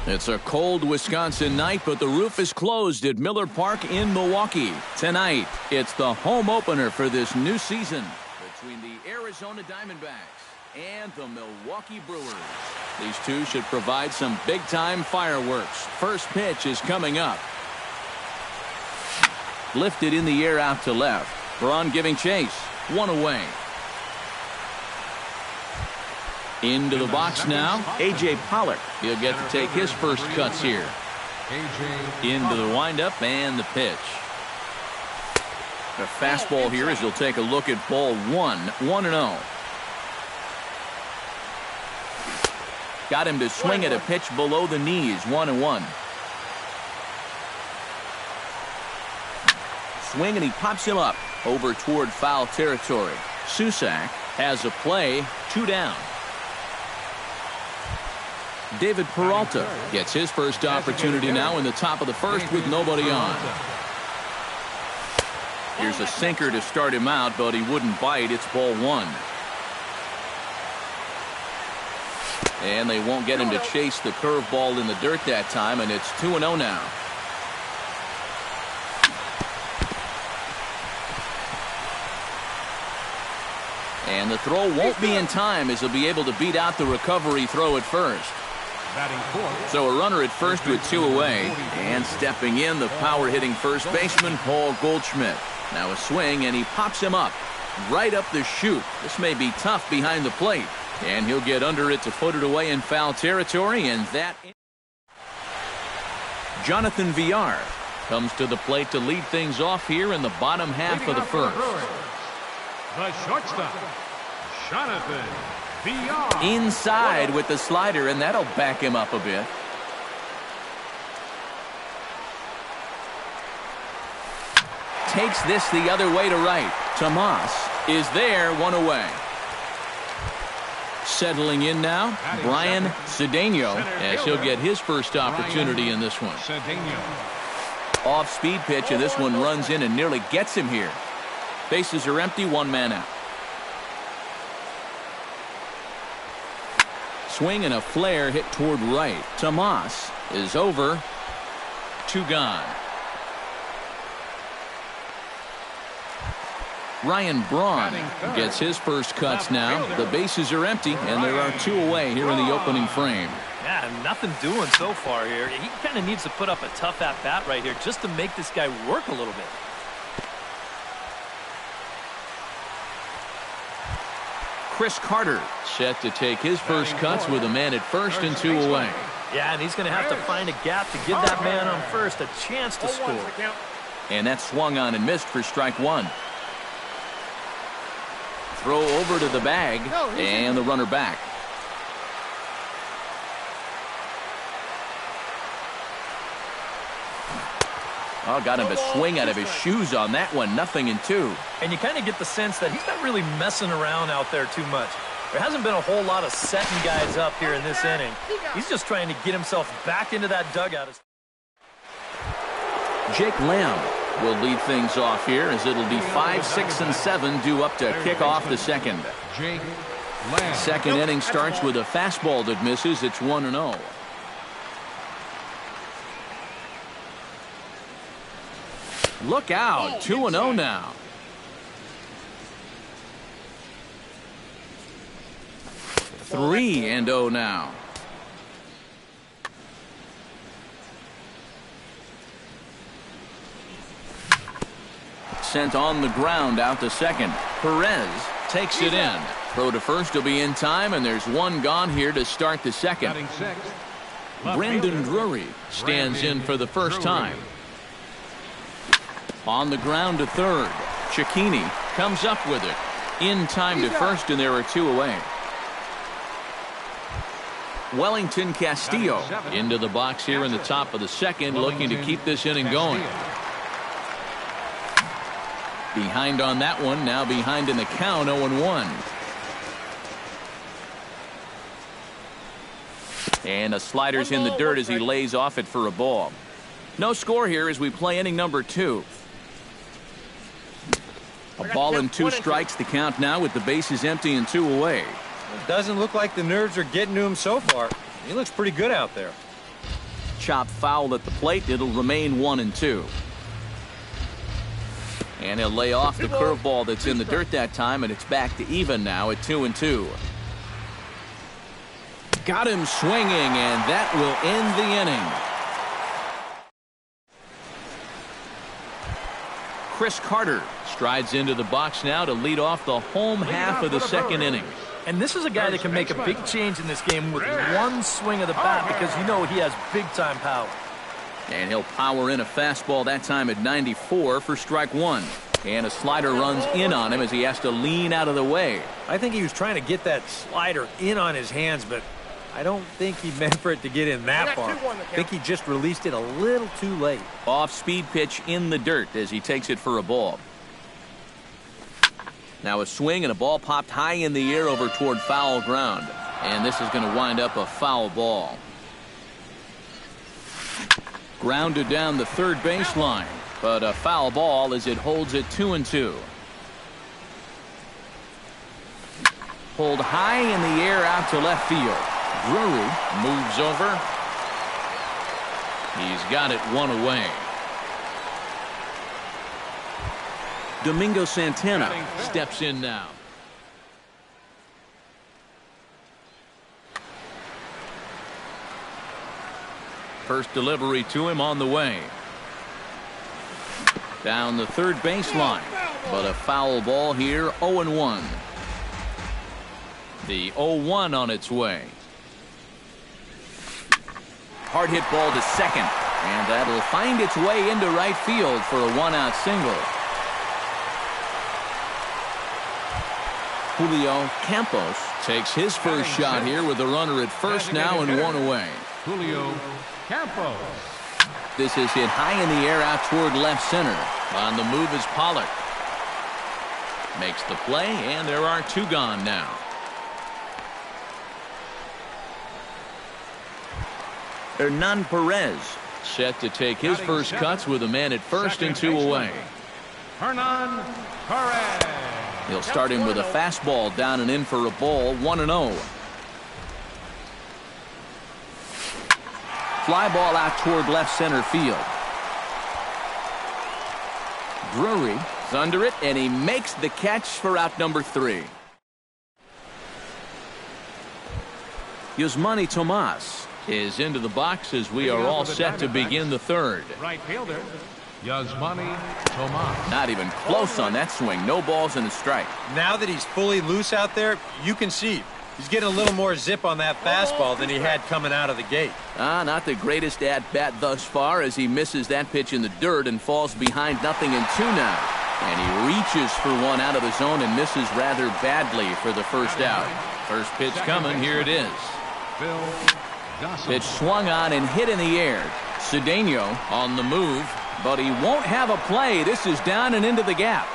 It's a cold Wisconsin night, but the roof is closed at Miller Park in Milwaukee. Tonight, it's the home opener for this new season between the Arizona Diamondbacks and the Milwaukee Brewers. These two should provide some big-time fireworks. First pitch is coming up. Lifted in the air out to left. Braun giving chase. One away. Into the box now, A.J. Pollock. He'll get to take his first cuts here. Into the windup and the pitch. The fastball here as he'll take a look at ball 1-0. Got him to swing at a pitch below the knees, 1-1. Swing and he pops him up over toward foul territory. Susak has a play, 2 down. David Peralta gets his first opportunity now in the top of the first with nobody on. Here's a sinker to start him out, but he wouldn't bite. It's ball 1. And they won't get him to chase the curveball in the dirt that time, and it's 2-0 now. And the throw won't be in time as he'll be able to beat out the recovery throw at first. So a runner at first with 2 away. And stepping in, the power-hitting first baseman, Paul Goldschmidt. Now a swing, and he pops him up. Right up the chute. This may be tough behind the plate. And he'll get under it to put it away in foul territory, and that... Jonathan Villar comes to the plate to lead things off here in the bottom half of the first. The shortstop, Jonathan Villar. Inside with the slider, and that'll back him up a bit. Takes this the other way to right. Tomas is there, 1 away. Settling in now, Brian Cedeno, as he'll get his first opportunity in this one. Off-speed pitch, and this one runs in and nearly gets him here. Bases are empty, 1 man out. Swing and a flare hit toward right. Tomas is over. 2 gone. Ryan Braun gets his first cuts now. The bases are empty, and there are 2 away here in the opening frame. Yeah, nothing doing so far here. He kind of needs to put up a tough at-bat right here just to make this guy work a little bit. Chris Carter set to take his first cuts with a man at first and 2 away. Yeah, and he's going to have to find a gap to give that man on first a chance to score. And that swung on and missed for strike 1. Throw over to the bag, and the runner back. Oh, got him to swing out of his shoes on that one. 0-2. And you kind of get the sense that he's not really messing around out there too much. There hasn't been a whole lot of setting guys up here in this inning. He's just trying to get himself back into that dugout. Jake Lamb will lead things off here as it'll be 5, 6, and 7 due up to kick off the second. Second inning starts with a fastball that misses. It's 1-0. Look out, 2-0 now. Three and 0 now. Sent on the ground out to second. Perez takes it in. Throw to first will be in time, and there's 1 gone here to start the second. Brandon Drury stands in for the first time. On the ground to third. Cecchini comes up with it. In time to first, and there are 2 away. Wellington Castillo into the box here in the top of the second, looking to keep this inning going. Behind on that one, now behind in the count, 0-1. And a slider's in the dirt as he lays off it for a ball. No score here as we play inning number 2. A ball and 2 strikes, the count now with the bases empty and 2 away. It doesn't look like the nerves are getting to him so far. He looks pretty good out there. chop foul at the plate. It'll remain 1-2. And he'll lay off the curveball that's in the dirt that time, and it's back to even now at 2-2. Got him swinging, and that will end the inning. Chris Carter strides into the box now to lead off the home half of the second inning. And this is a guy that can make a big change in this game with one swing of the bat, because you know he has big-time power. And he'll power in a fastball that time at 94 for strike one. And a slider runs in on him as he has to lean out of the way. I think he was trying to get that slider in on his hands, but I don't think he meant for it to get in that far. I think he just released it a little too late. Off-speed pitch in the dirt as he takes it for a ball. Now a swing and a ball popped high in the air over toward foul ground. And this is going to wind up a foul ball. Grounded down the third baseline, but a foul ball as it holds it 2-2. Pulled high in the air out to left field. Drury moves over. He's got it one away. Domingo Santana steps in now. First delivery to him on the way. Down the third baseline, but a foul ball here, 0-1. The 0-1 on its way. Hard hit ball to second, and that'll find its way into right field for a one-out single. Julio Campos takes his first shot here with a runner at first now and one away. Julio Campos. This is hit high in the air out toward left center. On the move is Pollock. Makes the play, and there are two gone now. Hernan Perez set to take his first cuts with a man at first and two away. Hernan Perez. He'll start him with a fastball down and in for a ball, 1-0. Fly ball out toward left center field. Drury is under it, and he makes the catch for out number 3. Yasmani Tomas is into the box as we are all set to begin the third. Right fielder, Yasmani Tomas. Not even close on that swing. No balls and a strike. Now that he's fully loose out there, you can see he's getting a little more zip on that fastball than he had coming out of the gate. Not the greatest at-bat thus far as he misses that pitch in the dirt and falls behind 0-2 now. And he reaches for one out of the zone and misses rather badly for the first out. First pitch coming. Here it is. Pitch swung on and hit in the air. Cedeno on the move, but he won't have a play. This is down and into the gap.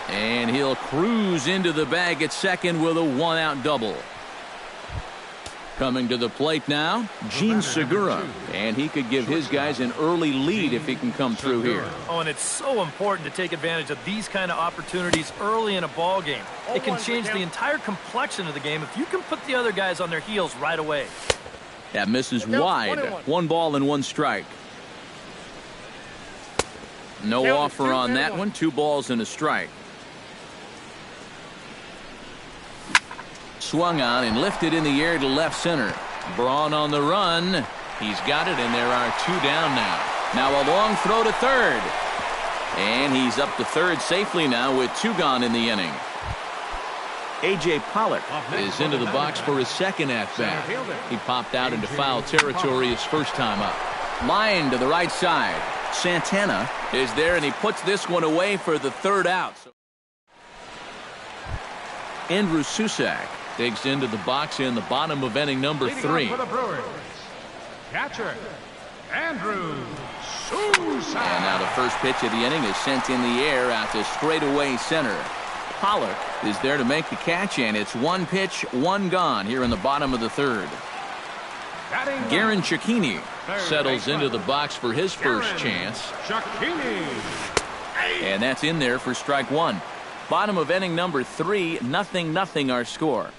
And he'll cruise into the bag at second with a one-out double. Coming to the plate now, Gene Segura. And he could give his guys an early lead if he can come through here. Oh, and it's so important to take advantage of these kind of opportunities early in a ball game. It can change the entire complexion of the game if you can put the other guys on their heels right away. That misses wide. 1 ball and 1 strike. No offer on that one. 2 balls and a strike. Swung on and lifted in the air to left center. Braun on the run. He's got it, and there are 2 down now. Now a long throw to third. And he's up to third safely now with 2 gone in the inning. A.J. Pollock is into the box for his second at-bat. He popped out into foul territory his first time up. Line to the right side. Santana is there, and he puts this one away for the third out. Andrew Susac digs into the box in the bottom of inning number 3. For the Brewers, catcher Andrew Susac. And now the first pitch of the inning is sent in the air out to straightaway center. Pollock is there to make the catch, and it's 1 pitch, 1 gone here in the bottom of the third. Garen Cecchini settles into the box for his first chance. And that's in there for strike 1. Bottom of inning number 3, 0-0 our score.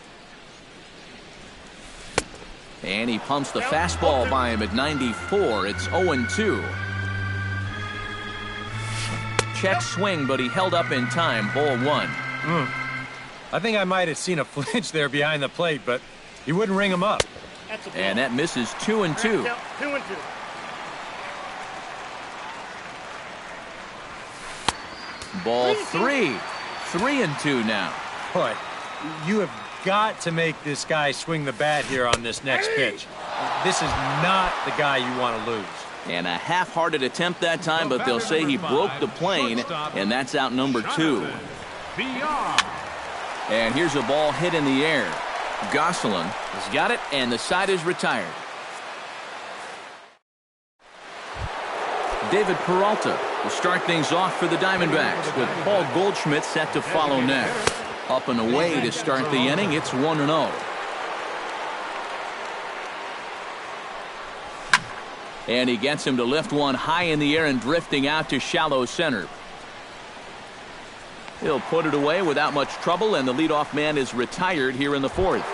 And he pumps the fastball by him at 94. It's 0-2. Check swing, but he held up in time. Ball 1. I think I might have seen a flinch there behind the plate, but he wouldn't ring him up. And that misses 2-2. Ball 3. 3-2 now. Boy, you have got to make this guy swing the bat here on this next pitch. This is not the guy you want to lose. And a half-hearted attempt that time, but they'll say he broke the plane, and that's out number 2. And here's a ball hit in the air. Gosselin has got it, and the side is retired. David Peralta will start things off for the Diamondbacks, with Paul Goldschmidt set to follow next. Up and away to start the inning. It's 1-0. And he gets him to lift one high in the air and drifting out to shallow center. He'll put it away without much trouble, and the leadoff man is retired here in the 4th.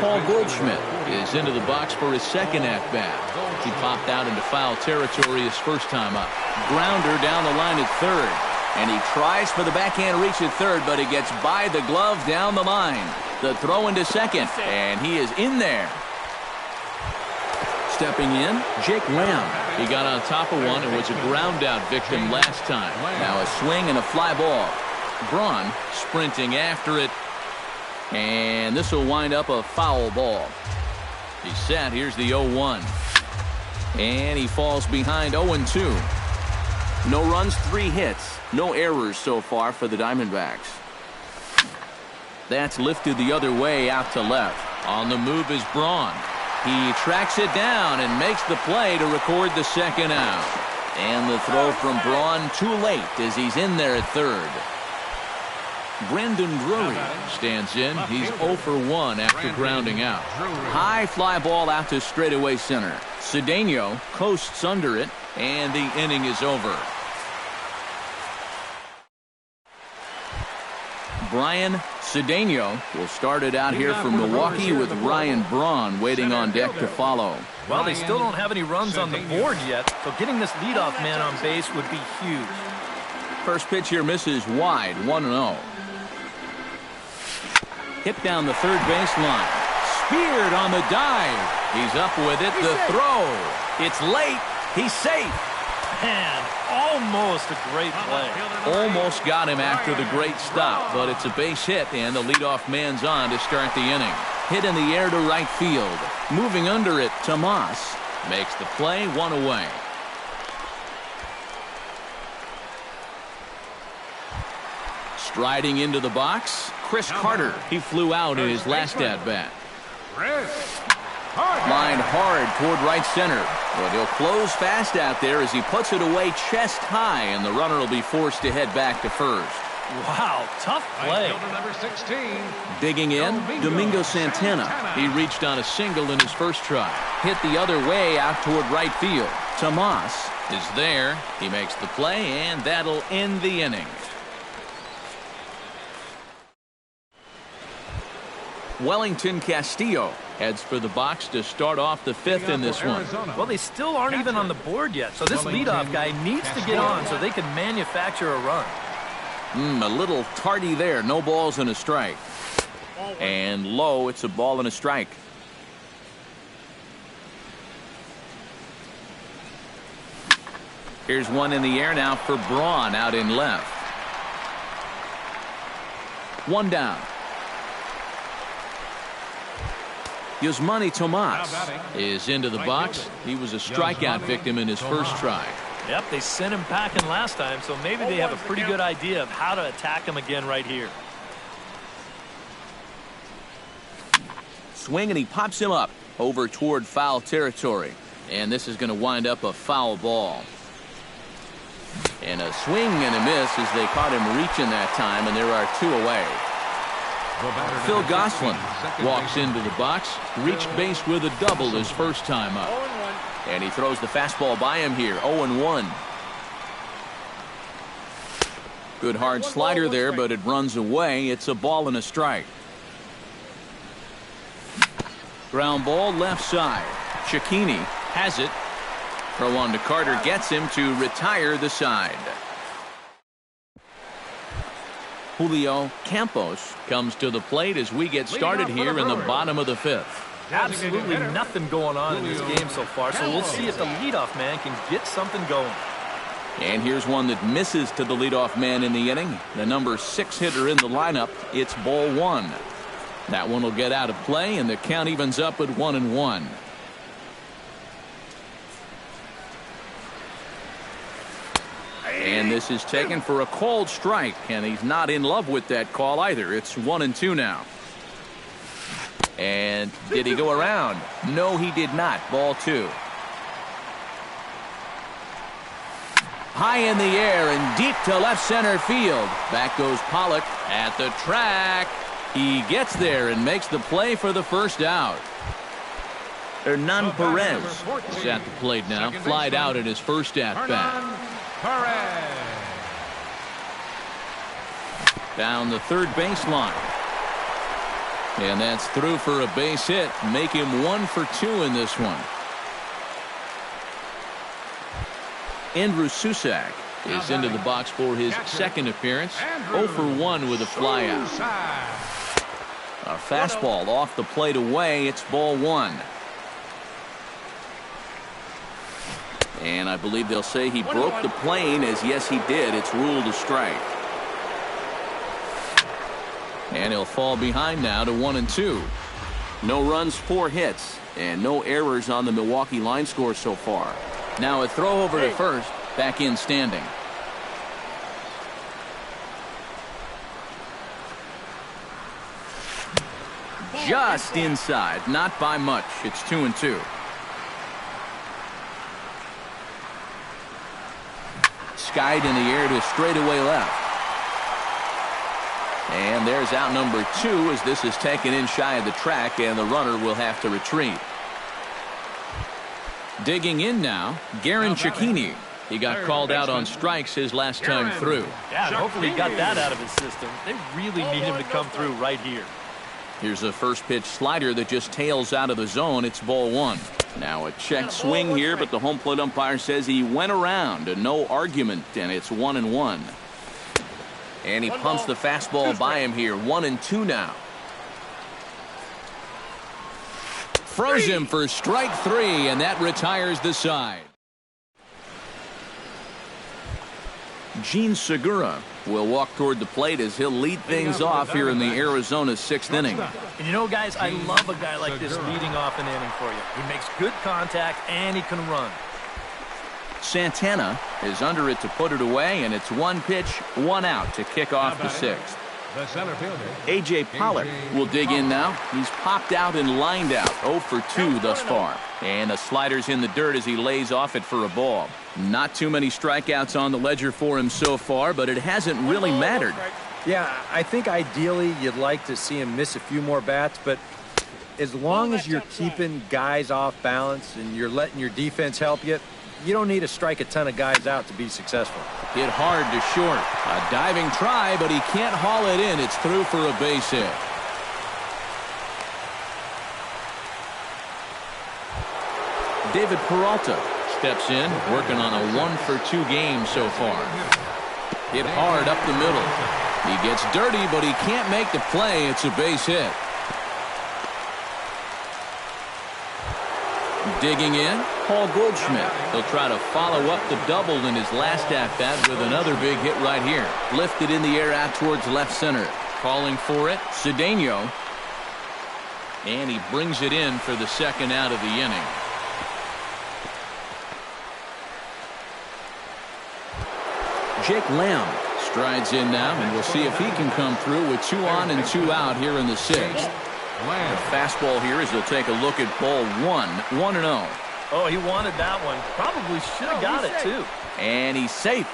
Paul Goldschmidt is into the box for his second at-bat. He popped out into foul territory his first time up. Grounder down the line at third. And he tries for the backhand reach at third, but he gets by the glove down the line. The throw into second, and he is in there. Stepping in, Jake Lamb. He got on top of one and was a ground-out victim last time. Now a swing and a fly ball. Braun sprinting after it. And this will wind up a foul ball. He's set. Here's the 0-1. And he falls behind 0-2. No runs, 3 hits. No errors so far for the Diamondbacks. That's lifted the other way out to left. On the move is Braun. He tracks it down and makes the play to record the second out. And the throw from Braun too late as he's in there at third. Brandon Drury stands in. He's 0 for 1 after grounding out. High fly ball out to straightaway center. Cedeno coasts under it, and the inning is over. Brian Cedeno will start it out here for Milwaukee with Ryan Braun waiting on deck to follow. Well, they still don't have any runs on the board yet, so getting this leadoff man on base would be huge. First pitch here misses wide, 1-0. Hit down the third baseline. Speared on the dive. He's up with it. The throw. It's late. He's safe. Man, almost a great play. Almost got him after the great stop, but it's a base hit, and the leadoff man's on to start the inning. Hit in the air to right field. Moving under it, Tomas makes the play, 1 away. Striding into the box, Chris Carter. He flew out in his last at-bat. Lined hard toward right center. But he'll close fast out there as he puts it away chest high, and the runner will be forced to head back to first. Wow, tough play. Number 16. Digging in, Domingo Santana. He reached on a single in his first try. Hit the other way out toward right field. Tomas is there. He makes the play, and that'll end the inning. Wellington Castillo heads for the box to start off the 5th in this one. Well, they still aren't even on the board yet, so this leadoff guy needs to get on so they can manufacture a run. A little tardy there. No balls and a strike. And low, it's a ball and a strike. Here's one in the air now for Braun out in left. One down. Yasmani Tomas is into the box. He was a strikeout victim in his first try. Yep, they sent him packing last time, so maybe they have a pretty good idea of how to attack him again right here. Swing, and he pops him up over toward foul territory. And this is going to wind up a foul ball. And a swing and a miss as they caught him reaching that time, and there are 2 away. Phil Gosselin walks into the box, reached base with a double his first time up. And he throws the fastball by him here, 0-1. Good hard slider there, but it runs away. It's a ball and a strike. Ground ball left side. Cecchini has it. Throw on to Carter gets him to retire the side. Julio Campos comes to the plate as we get started here in the bottom of the fifth. Absolutely nothing going on in this game so far, so we'll see if the leadoff man can get something going. And here's one that misses to the leadoff man in the inning. The number 6 hitter in the lineup. It's ball 1. That one will get out of play, and the count evens up at 1-1. And this is taken for a called strike, and he's not in love with that call either. It's 1-2 now. And did he go around? No, he did not. Ball 2. High in the air and deep to left center field. Back goes Pollock at the track. He gets there and makes the play for the first out. Hernan Perez is at the plate now. Flied out at his first at-bat. Down the third baseline. And that's through for a base hit. Make him 1 for 2 in this one. Andrew Susak is into the box for his second appearance. 0 for 1 with a flyout. A fastball off the plate away. It's ball 1. And I believe they'll say he broke the plane, as yes he did. It's ruled a strike. And he'll fall behind now to 1-2. No runs, 4 hits, and no errors on the Milwaukee line score so far. Now a throw over to first, back in standing. Just inside, not by much. It's 2-2. Skied in the air to straightaway left. And there's out number 2 as this is taken in shy of the track, and the runner will have to retreat. Digging in now, Garen Cecchini. He got called out on strikes his last time through. Yeah, hopefully he got that out of his system. They really need him to come through right here. Here's a first pitch slider that just tails out of the zone. It's ball 1. Now a check swing here, but the home plate umpire says he went around. No argument, and it's 1-1. And he pumps the fastball by him here. 1-2 now. Froze him for strike 3, and that retires the side. Gene Segura will walk toward the plate as he'll lead things off here in the Arizona 6th inning. And you know, guys, I love a guy like this leading off an inning for you. He makes good contact, and he can run. Santana is under it to put it away, and it's 1 pitch, 1 out to kick off the 6th. The center fielder, A.J. Pollock will dig in now. He's popped out and lined out. 0 for 2 thus far. And the slider's in the dirt as he lays off it for a ball. Not too many strikeouts on the ledger for him so far, but it hasn't really mattered. Yeah, I think ideally you'd like to see him miss a few more bats, but as long as you're keeping guys off balance and you're letting your defense help you, you don't need to strike a ton of guys out to be successful. Hit hard to short. A diving try, but he can't haul it in. It's through for a base hit. David Peralta steps in, working on a 1 for 2 game so far. Hit hard up the middle. He gets dirty, but he can't make the play. It's a base hit. Digging in, Paul Goldschmidt. He'll try to follow up the double in his last at-bat with another big hit right here. Lifted in the air out towards left center. Calling for it, Cedeno. And he brings it in for the second out of the inning. Jake Lamb strides in now, and we'll see if he can come through with 2 on and 2 out here in the 6th. The fastball here as he'll take a look at ball 1, 1-0. Oh, he wanted that one. Probably should have got it, too. And he's safe.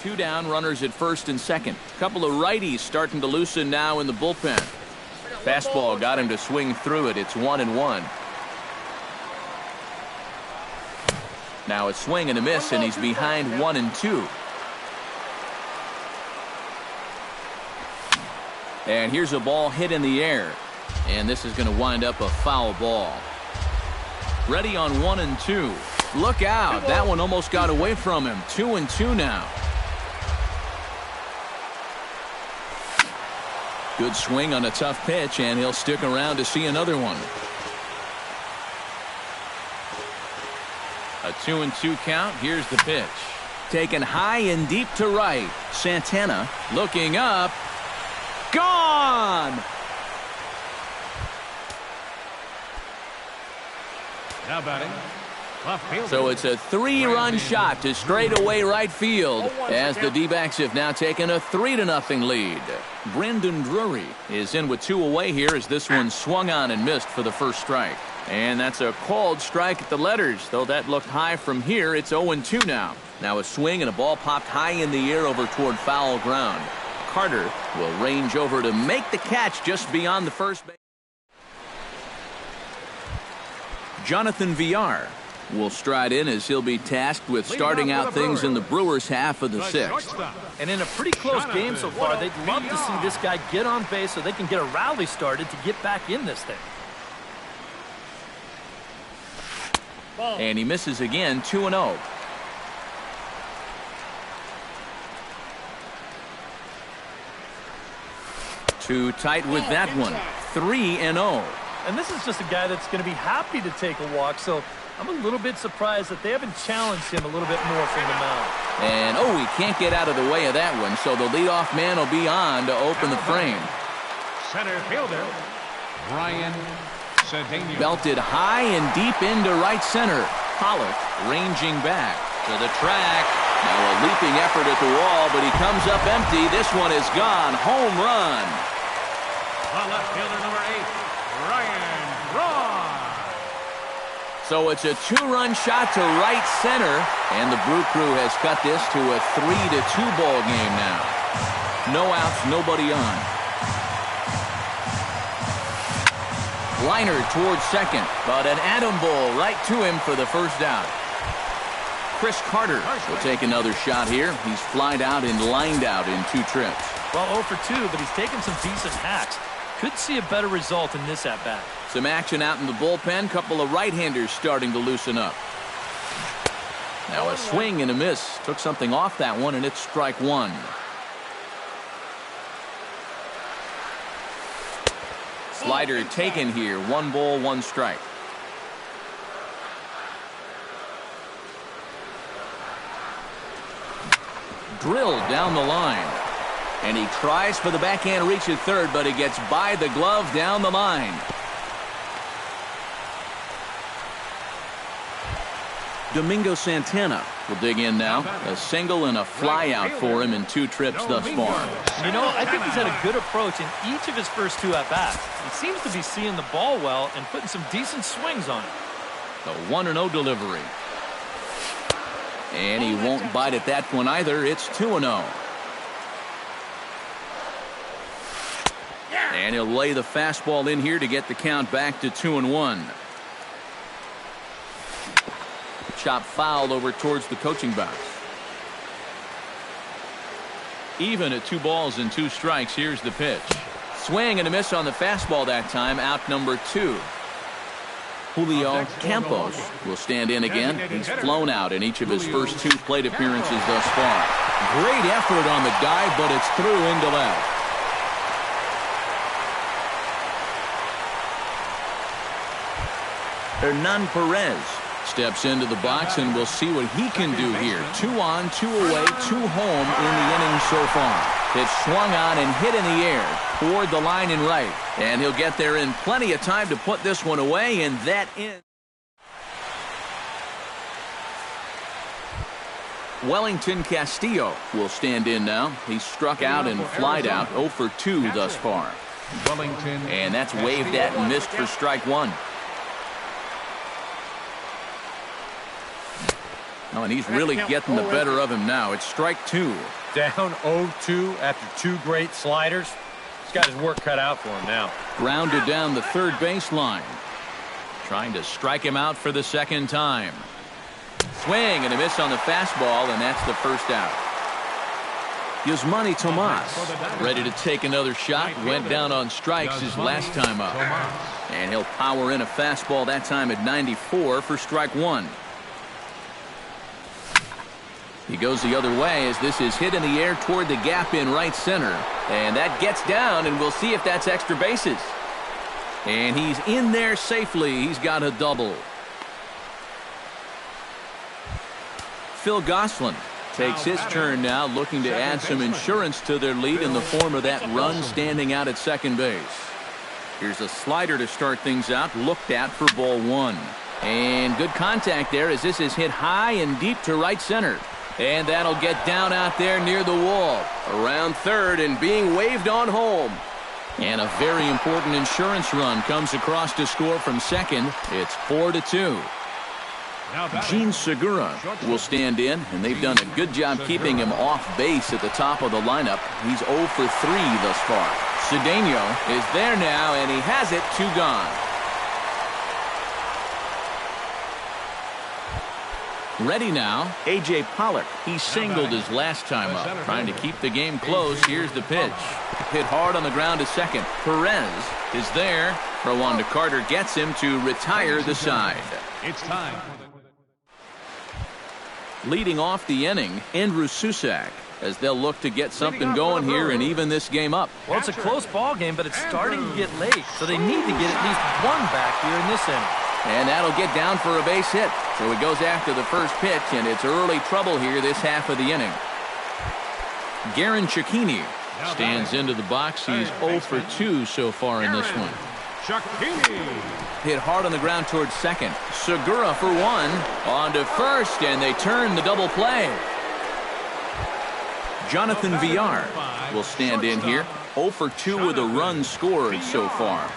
2 down, runners at first and second. Couple of righties starting to loosen now in the bullpen. Fastball got him to swing through it. It's 1-1. Now a swing and a miss, and he's behind 1-2. And here's a ball hit in the air. And this is going to wind up a foul ball. Ready on 1-2. Look out. That one almost got away from him. 2-2 now. Good swing on a tough pitch, and he'll stick around to see another one. A 2-2 count. Here's the pitch. Taken high and deep to right. Santana looking up. Gone! Now batting. Left fielder. So it's a 3-run shot to straightaway right field as the D-backs have now taken a 3-0 lead. Brandon Drury is in with 2 away here as this one swung on and missed for the first strike. And that's a called strike at the letters, though that looked high from here. It's 0-2 now. Now a swing and a ball popped high in the air over toward foul ground. Carter will range over to make the catch just beyond the first base. Jonathan Villar will stride in as he'll be tasked with starting out things in the Brewers' half of the 6th. And in a pretty close game so far, they'd love to see this guy get on base so they can get a rally started to get back in this thing. And he misses again, 2-0. Too tight with that one. 3-0. And this is just a guy that's going to be happy to take a walk, so I'm a little bit surprised that they haven't challenged him a little bit more from the mound. And, he can't get out of the way of that one, so the leadoff man will be on to open the frame. Center fielder, Brian Cedeno. Belted high and deep into right center. Pollock ranging back to the track. Now a leaping effort at the wall, but he comes up empty. This one is gone. Home run. The left fielder, number 8, Ryan Braun. So it's a 2-run shot to right center, and the Brew Crew has cut this to a 3-2 ball game now. No outs, nobody on. Liner towards second, but an atom ball right to him for the first out. Chris Carter will take another shot here. He's flied out and lined out in 2 trips. Well, 0 for 2, but he's taken some decent hacks. Could see a better result in this at-bat. Some action out in the bullpen. Couple of right-handers starting to loosen up. Now a swing and a miss. Took something off that one, and it's strike 1. Slider taken here. 1 ball, 1 strike. Drilled down the line. And he tries for the backhand reach at third, but he gets by the glove down the line. Domingo Santana will dig in now. A single and a fly out for him in 2 trips thus far. You know, I think he's had a good approach in each of his first 2 at-bats. He seems to be seeing the ball well and putting some decent swings on it. The 1-0 delivery. And he won't bite at that one either. It's 2-0. And he'll lay the fastball in here to get the count back to 2-1. Chop foul over towards the coaching box. Even at 2 balls and 2 strikes. Here's the pitch. Swing and a miss on the fastball that time. Out number 2. Julio Campos will stand in again. He's flown out in each of his first 2 plate appearances thus far. Great effort on the dive, but it's through into left. Hernan Perez steps into the box, and we'll see what he can do here. 2 on, 2 away, 2 home in the inning so far. It's swung on and hit in the air toward the line and right. And he'll get there in plenty of time to put this one away, and that ends. Wellington Castillo will stand in now. He's struck out and flied out. 0 for 2 thus far. And that's waved at and missed for strike 1. Oh, and he's really getting the better of him now. It's strike 2. Down 0-2 after 2 great sliders. He's got his work cut out for him now. Grounded down the third baseline. Trying to strike him out for the second time. Swing and a miss on the fastball, and that's the first out. Yasmani Tomas ready to take another shot. Went down on strikes his last time up. And he'll power in a fastball that time at 94 for strike 1. He goes the other way as this is hit in the air toward the gap in right center. And that gets down, and we'll see if that's extra bases. And he's in there safely. He's got a double. Phil Gosselin takes his turn now, looking to add some insurance to their lead in the form of that run standing out at second base. Here's a slider to start things out, looked at for ball 1. And good contact there as this is hit high and deep to right center. And that'll get down out there near the wall. Around third and being waved on home. And a very important insurance run comes across to score from second. It's 4-2. Gene Segura will stand in, and they've done a good job keeping him off base at the top of the lineup. He's 0 for 3 thus far. Cedeno is there now, and he has it. 2 gone. Ready now, A.J. Pollock. He singled his last time up. Trying to keep the game close. Here's the pitch. Hit hard on the ground to second. Perez is there. Throw on to Carter gets him to retire the side. It's time. Leading off the inning, Andrew Susac, as they'll look to get something going here and even this game up. Well, it's a close ball game, but it's starting to get late, so they need to get at least one back here in this inning. And that'll get down for a base hit. So he goes after the first pitch, and it's early trouble here this half of the inning. Garen Cecchini stands into the box. He's 0 for 2 so far in this one. Hit hard on the ground towards second. Segura for 1. On to first, and they turn the double play. Jonathan Villar will stand in here. 0 for 2 with a run scored so far.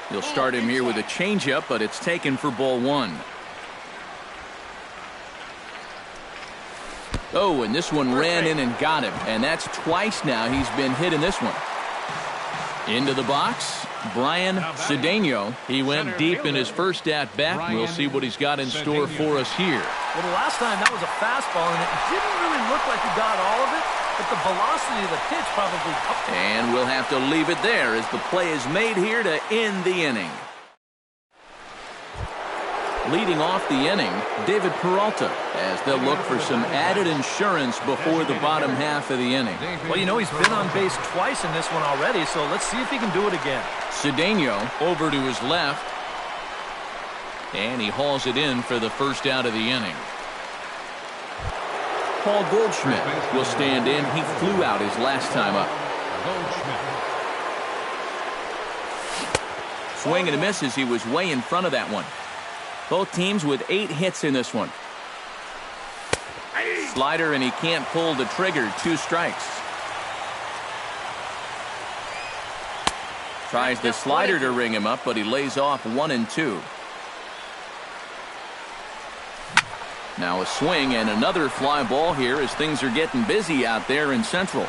He'll start him here with a changeup, but it's taken for ball 1. Oh, and this one ran in and got him. And that's twice now he's been hit in this one. Into the box, Brian Cedeno. He went deep in his first at-bat. We'll see what he's got in store for us here. Well, the last time that was a fastball, and it didn't really look like he got all of it, but the velocity of the pitch probably helped. And we'll have to leave it there as the play is made here to end the inning. Leading off the inning, David Peralta, as they'll look for some added insurance before the bottom half of the inning. Well, you know, he's been on base twice in this one already, so let's see if he can do it again. Cedeno over to his left, and he hauls it in for the first out of the inning. Paul Goldschmidt will stand in. He flew out his last time up. Swing and a miss as he was way in front of that one. Both teams with 8 hits in this one. Slider, and he can't pull the trigger. 2 strikes. Tries the slider to ring him up, but he lays off 1 and 2. Now a swing and another fly ball here as things are getting busy out there in Central.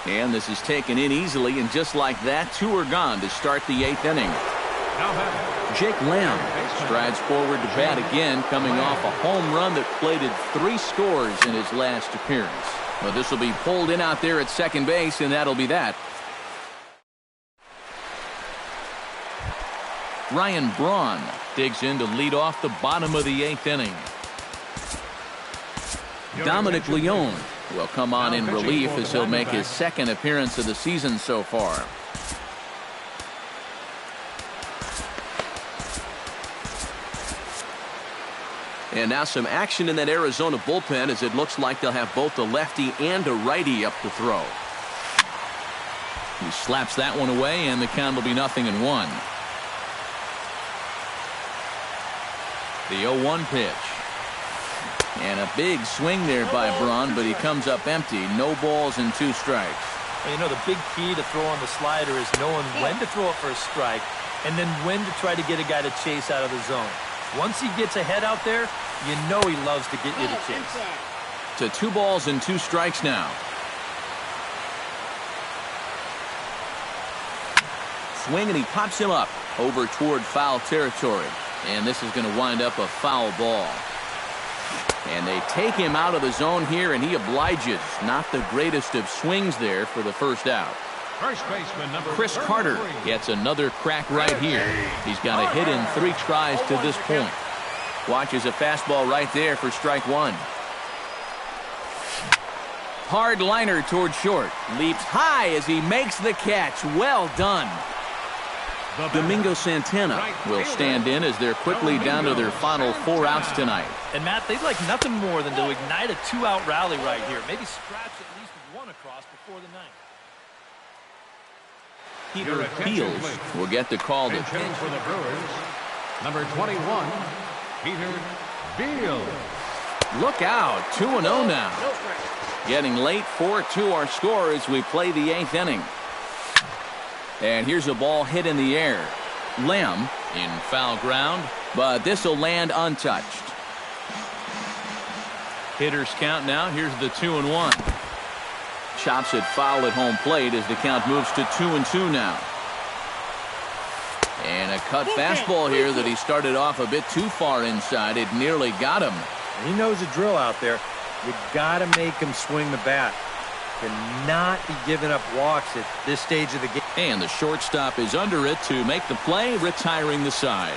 And this is taken in easily, and just like that, 2 are gone to start the 8th inning. Jake Lamb strides forward to bat again, coming off a home run that plated 3 scores in his last appearance. Well, this will be pulled in out there at second base, and that'll be that. Ryan Braun digs in to lead off the bottom of the 8th inning. Dominic Leone will come on in relief as he'll make his 2nd appearance of the season so far. And now some action in that Arizona bullpen as it looks like they'll have both a lefty and a righty up to throw. He slaps that one away, and the count will be 0-1. The 0-1 pitch. And a big swing there by Braun, but he comes up empty. No balls and 2 strikes. Well, you know, the big key to throw on the slider is knowing when to throw it for a strike and then when to try to get a guy to chase out of the zone. Once he gets ahead out there, you know he loves to get you the chase. To 2 balls and 2 strikes now. Swing, and he pops him up over toward foul territory. And this is going to wind up a foul ball. And they take him out of the zone here, and he obliges. Not the greatest of swings there for the first out. First baseman number Chris Carter gets another crack right here. He's got a hit in 3 tries to this point. Watches a fastball right there for strike 1. Hard liner toward short. Leaps high as he makes the catch. Well done. Domingo Santana will stand in as they're quickly down to their final 4 outs tonight. And Matt, they'd like nothing more than to ignite a 2-out rally right here. Maybe scratch at least 1 across before the 9th. Peter Peels will get the call to pitch for the Brewers. Number 21, Peter Beals. Look out, 2-0 now. Getting late, 4-2 our score as we play the 8th inning. And here's a ball hit in the air. Lamb in foul ground, but this will land untouched. Hitters count now. Here's the 2-1. Chops it foul at home plate as the count moves to 2-2 now. And a cut fastball here that he started off a bit too far inside. It nearly got him. He knows the drill out there. You got to make him swing the bat. Cannot be giving up walks at this stage of the game. And the shortstop is under it to make the play, retiring the side.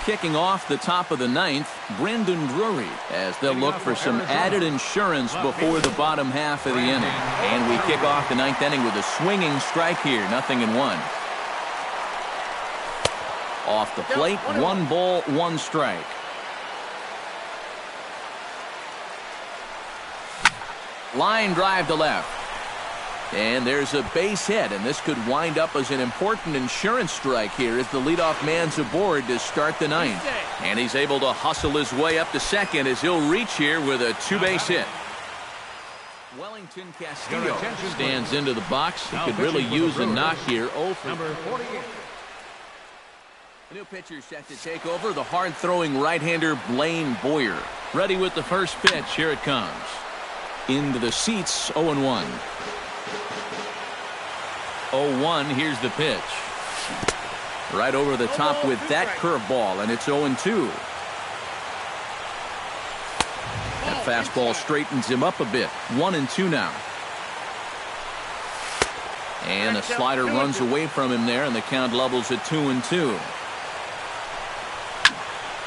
Kicking off the top of the 9th, Brendan Drury, as they'll look for some added insurance before the bottom half of the inning. And we kick off the 9th inning with a swinging strike here, 0-1. Off the plate, 1 ball, 1 strike. Line drive to left. And there's a base hit, and this could wind up as an important insurance strike here as the leadoff man's aboard to start the 9th. And he's able to hustle his way up to second as he'll reach here with a 2-base hit. Wellington Castillo stands into the box. He could really use a knock here. Number 48. The new pitcher set to take over, the hard-throwing right-hander Blaine Boyer. Ready with the first pitch. Here it comes. Into the seats, 0-1. 0-1, here's the pitch. Right over the top with that curveball, and it's 0-2. That fastball straightens him up a bit. 1-2 now. And the slider runs away from him there, and the count levels at 2-2.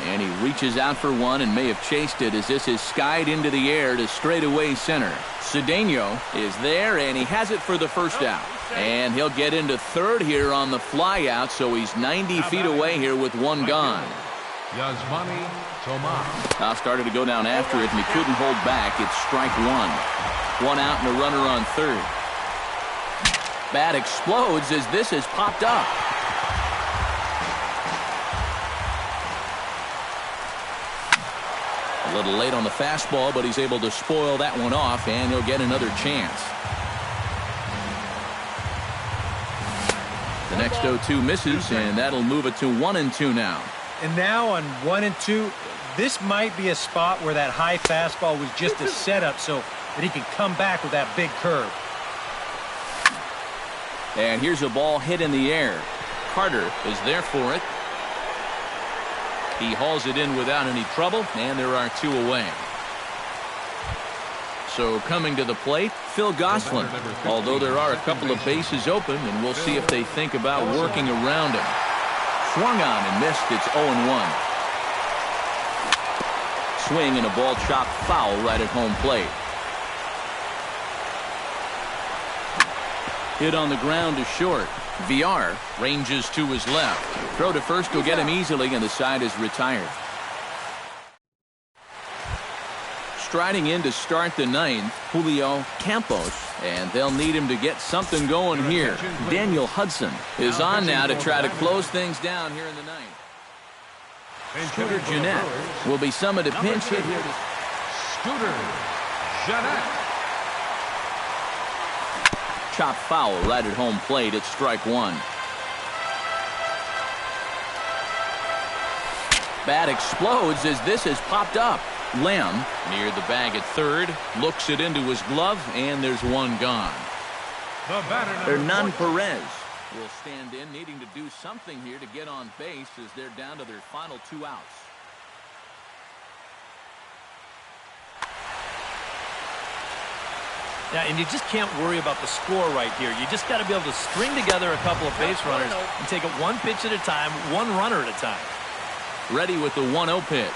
And he reaches out for one and may have chased it as this is skied into the air to straightaway center. Cedeno is there, and he has it for the first out. And he'll get into third here on the fly out, so he's 90 feet away here with 1 gone. Yasmani Tomas. Now started to go down after it, and he couldn't hold back. It's strike 1. 1 out and a runner on third. Bat explodes as this has popped up. A little late on the fastball, but he's able to spoil that one off, and he'll get another chance. The next 0-2 misses, and that'll move it to 1-2 now. And now on 1-2, this might be a spot where that high fastball was just a setup so that he can come back with that big curve. And here's a ball hit in the air. Carter is there for it. He hauls it in without any trouble, and there are 2 away. So coming to the plate, Phil Gosselin. Although there are a couple of bases open, and we'll see if they think about working around him. Swung on and missed. It's 0-1. Swing and a ball chopped foul right at home plate. Hit on the ground to short. VR ranges to his left. Throw to first will get him easily, and the side is retired. Striding in to start the 9th, Julio Campos, and they'll need him to get something going here. Daniel Hudson is on now to try to close things down here in the 9th. Scooter Gennett will be summoned to pinch hit here. Scooter Gennett. Chop foul right at home plate. It's strike one. Bat explodes as this has popped up. Lamb near the bag at third, looks it into his glove, and there's one gone. Hernan Perez will stand in, needing to do something here to get on base as they're down to their final 2 outs. Yeah, and you just can't worry about the score right here. You just got to be able to string together a couple of base runners and take it one pitch at a time, one runner at a time. Ready with the 1-0 pitch.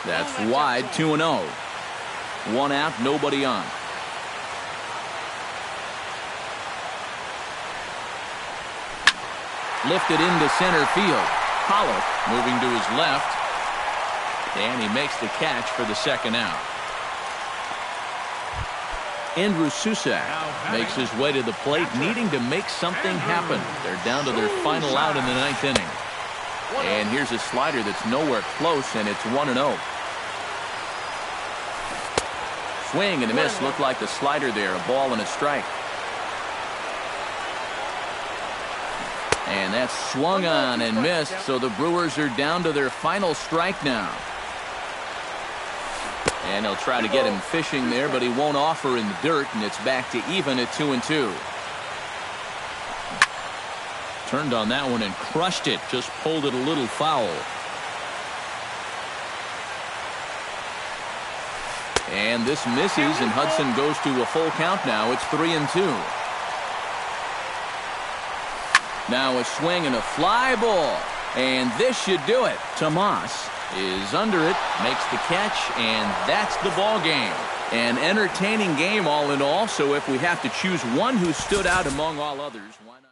That's wide, 2-0. 1 out, nobody on. Lifted into center field. Pollock moving to his left. And he makes the catch for the 2nd out. Andrew Susak makes his way to the plate, needing to make something happen. They're down to their final out in the 9th inning. And here's a slider that's nowhere close, and it's 1-0. Swing and a miss. Looked like the slider there. A ball and a strike. And that's swung on and missed, so the Brewers are down to their final strike now. And he'll try to get him fishing there, but he won't offer in the dirt, and it's back to even at 2-2. Turned on that one and crushed it. Just pulled it a little foul. And this misses, and Hudson goes to a full count now. It's 3-2. Now a swing and a fly ball. And this should do it. Tomas is under it, makes the catch, and that's the ball game. An entertaining game all in all, so if we have to choose one who stood out among all others, why not?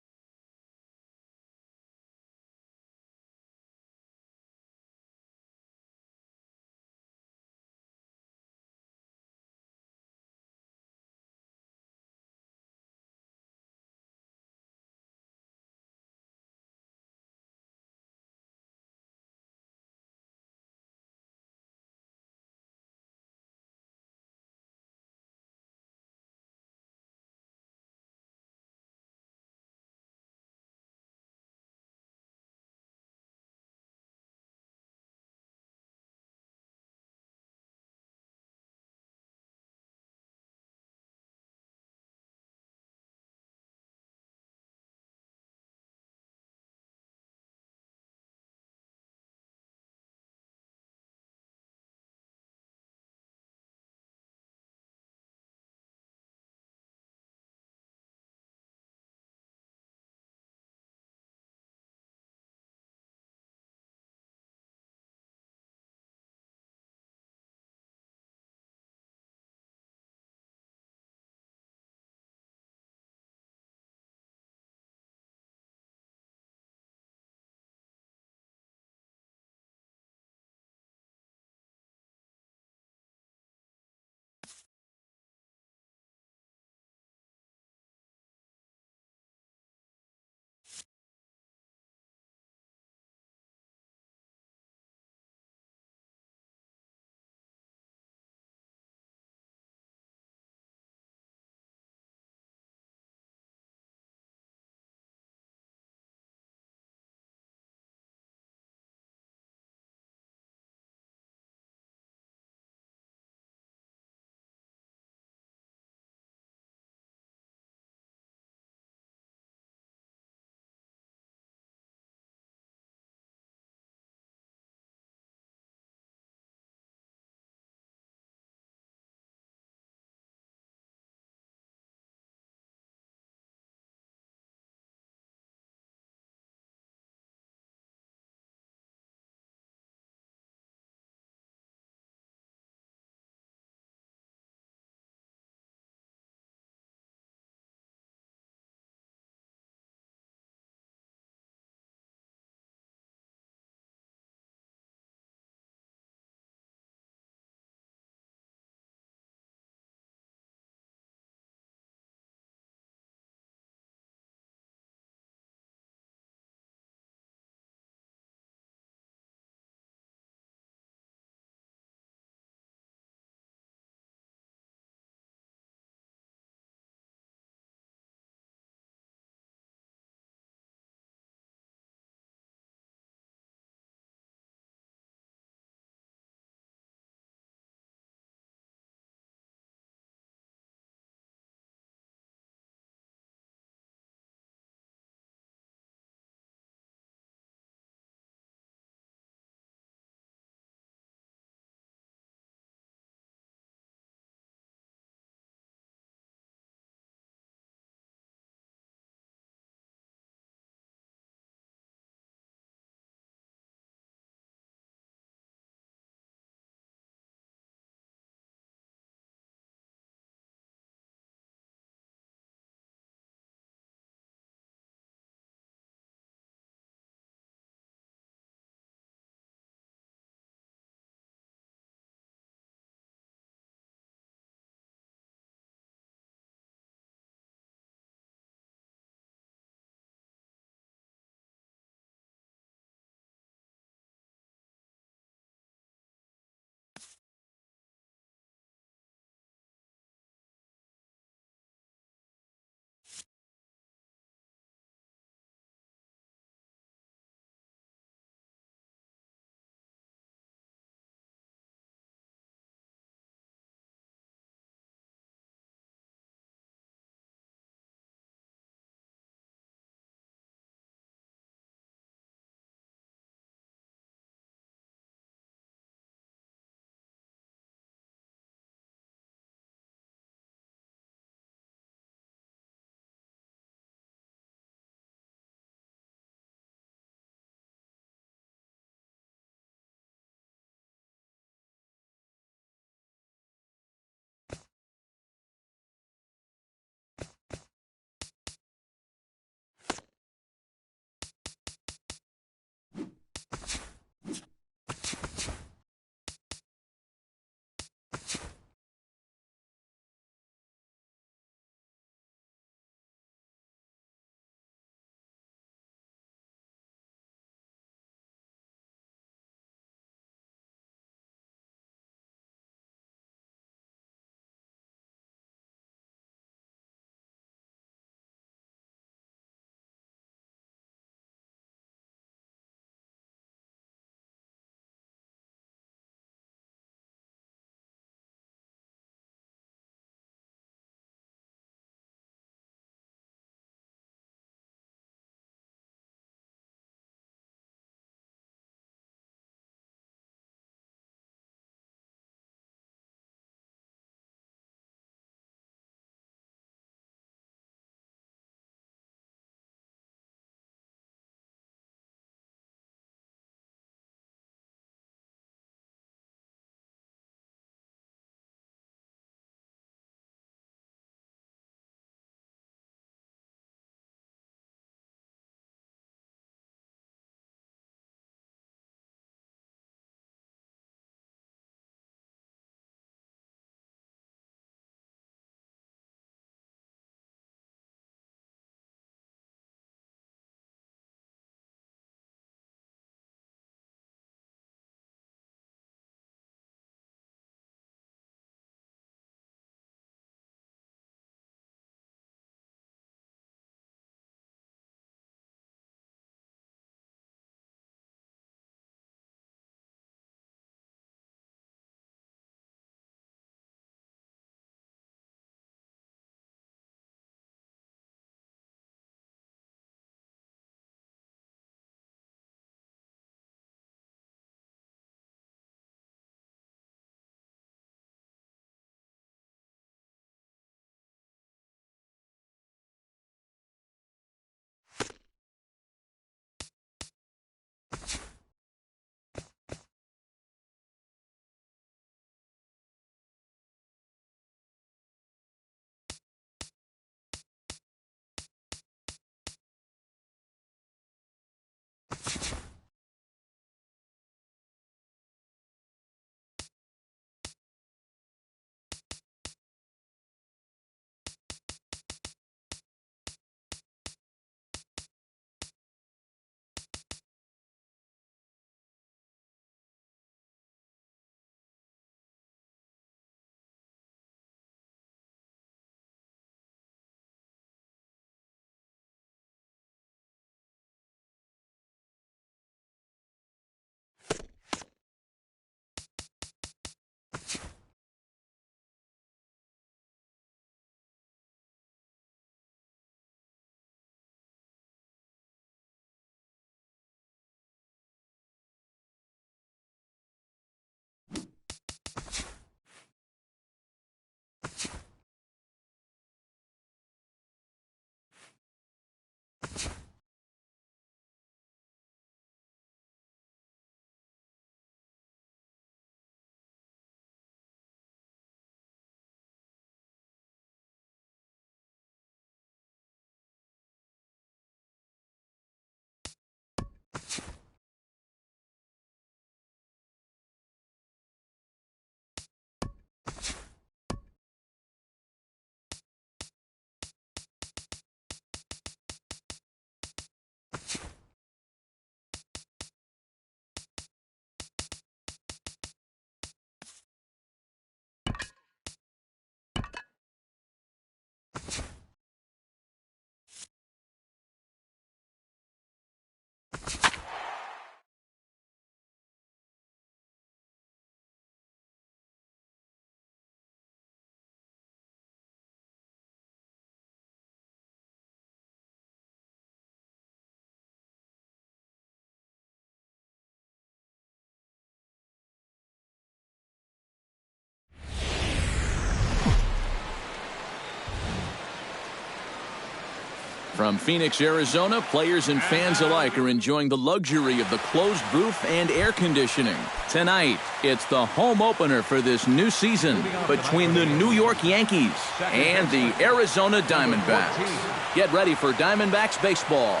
From Phoenix, Arizona, players and fans alike are enjoying the luxury of the closed booth and air conditioning. Tonight, it's the home opener for this new season between the New York Yankees and the Arizona Diamondbacks. Get ready for Diamondbacks baseball.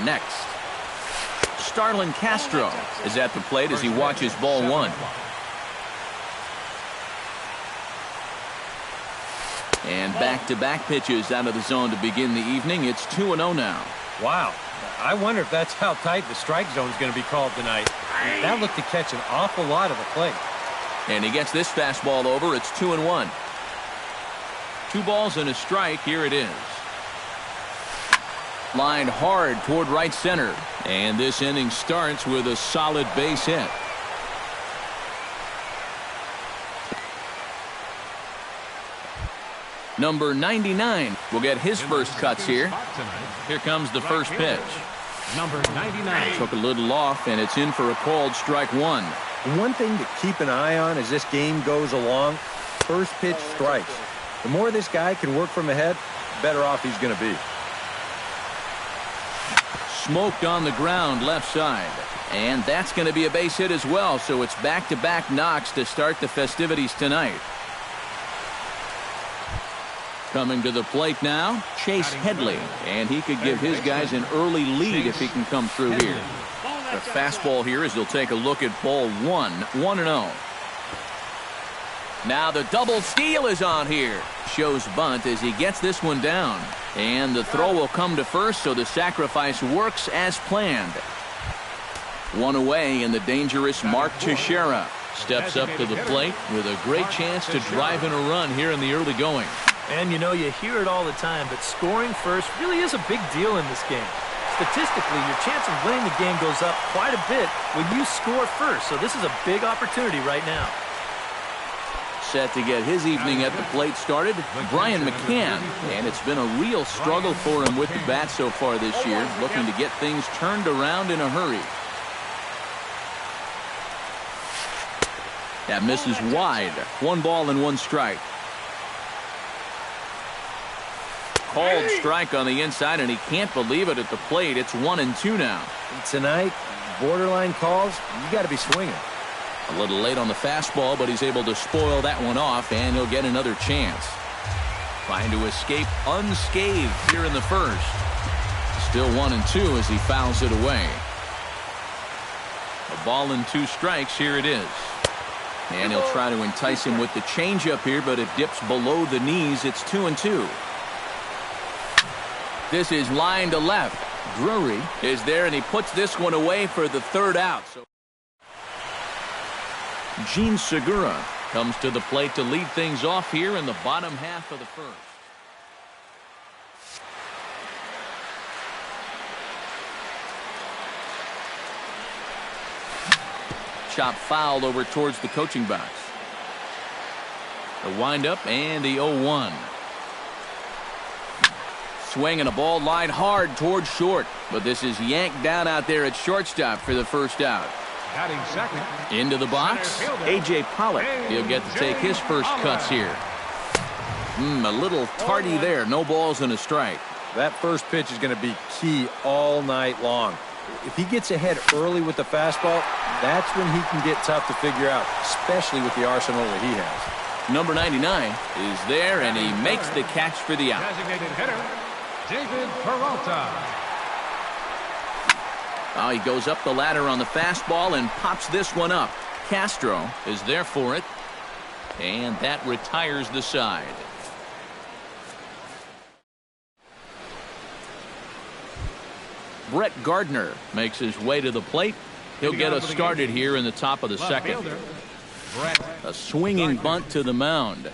Next, Starlin Castro is at the plate as he watches ball one. And back-to-back pitches out of the zone to begin the evening. It's 2-0 now. Wow. I wonder if that's how tight the strike zone is going to be called tonight. That looked to catch an awful lot of the plate. And he gets this fastball over. It's 2-1. 2 balls and a strike. Here it is. Lined hard toward right center. And this inning starts with a solid base hit. Number 99 will get his first cuts here. Here comes the first pitch. Number 99. Took a little off, and it's in for a called strike one. One thing to keep an eye on as this game goes along, first pitch strikes. The more this guy can work from ahead, the better off he's going to be. Smoked on the ground left side. And that's going to be a base hit as well, so it's back-to-back knocks to start the festivities tonight. Coming to the plate now, Chase Headley. And he could give his guys an early lead if he can come through here. The fastball here as they'll take a look at ball one, 1-0. Now the double steal is on here. Shows bunt as he gets this one down. And the throw will come to first, so the sacrifice works as planned. One away, and the dangerous Mark Teixeira steps up to the plate with a great chance to drive in a run here in the early going. And you know, you hear it all the time, but scoring first really is a big deal in this game. Statistically, your chance of winning the game goes up quite a bit when you score first, so this is a big opportunity right now. Set to get his evening at the plate started, Brian McCann. And it's been a real struggle for him with the bat so far this year, looking to get things turned around in a hurry. That misses wide. 1 ball and 1 strike. Called strike on the inside, and he can't believe it at the plate. It's 1-2 now. Tonight, borderline calls, you got to be swinging. A little late on the fastball, but he's able to spoil that one off, and he'll get another chance. Trying to escape unscathed here in the first. Still 1-2 as he fouls it away. A ball and 2 strikes. Here it is. And he'll try to entice him with the changeup here, but it dips below the knees. It's 2-2. This is line to left. Drury is there, and he puts this one away for the 3rd out. So Gene Segura comes to the plate to lead things off here in the bottom half of the first. Chop foul over towards the coaching box. The windup and the 0-1. Swinging a ball line hard towards short, but this is yanked down out there at shortstop for the 1st out. Batting second. Into the box, A.J. Pollock. He'll get to take his first cuts here. A little tardy there. No balls and a strike. That first pitch is going to be key all night long. If he gets ahead early with the fastball, that's when he can get tough to figure out, especially with the arsenal that he has. Number 99 is there, and he makes the catch for the out. Designated hitter, David Peralta. Oh, he goes up the ladder on the fastball and pops this one up. Castro is there for it, and that retires the side. Brett Gardner makes his way to the plate. He'll get us started here in the top of the second. A swinging bunt to the mound.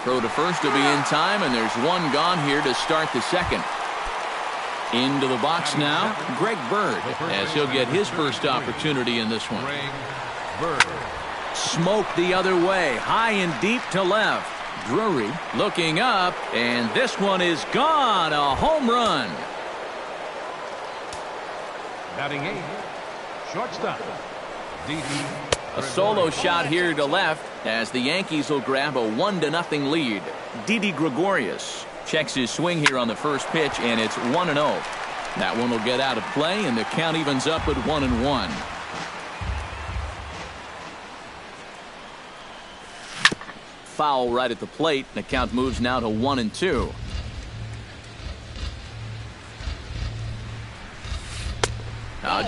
Throw to first to be in time, and there's one gone here to start the second. Into the box now, Greg Bird, as he'll get his first opportunity in this one. Smoked the other way, high and deep to left. Drury looking up, and this one is gone. A home run. Batting 8, shortstop, Didi. A solo shot here to left as the Yankees will grab a 1-0 lead. Didi Gregorius Checks his swing here on the first pitch, and it's 1-0. That one will get out of play, and the count evens up at 1-1. Foul right at the plate. The count moves now to 1-2.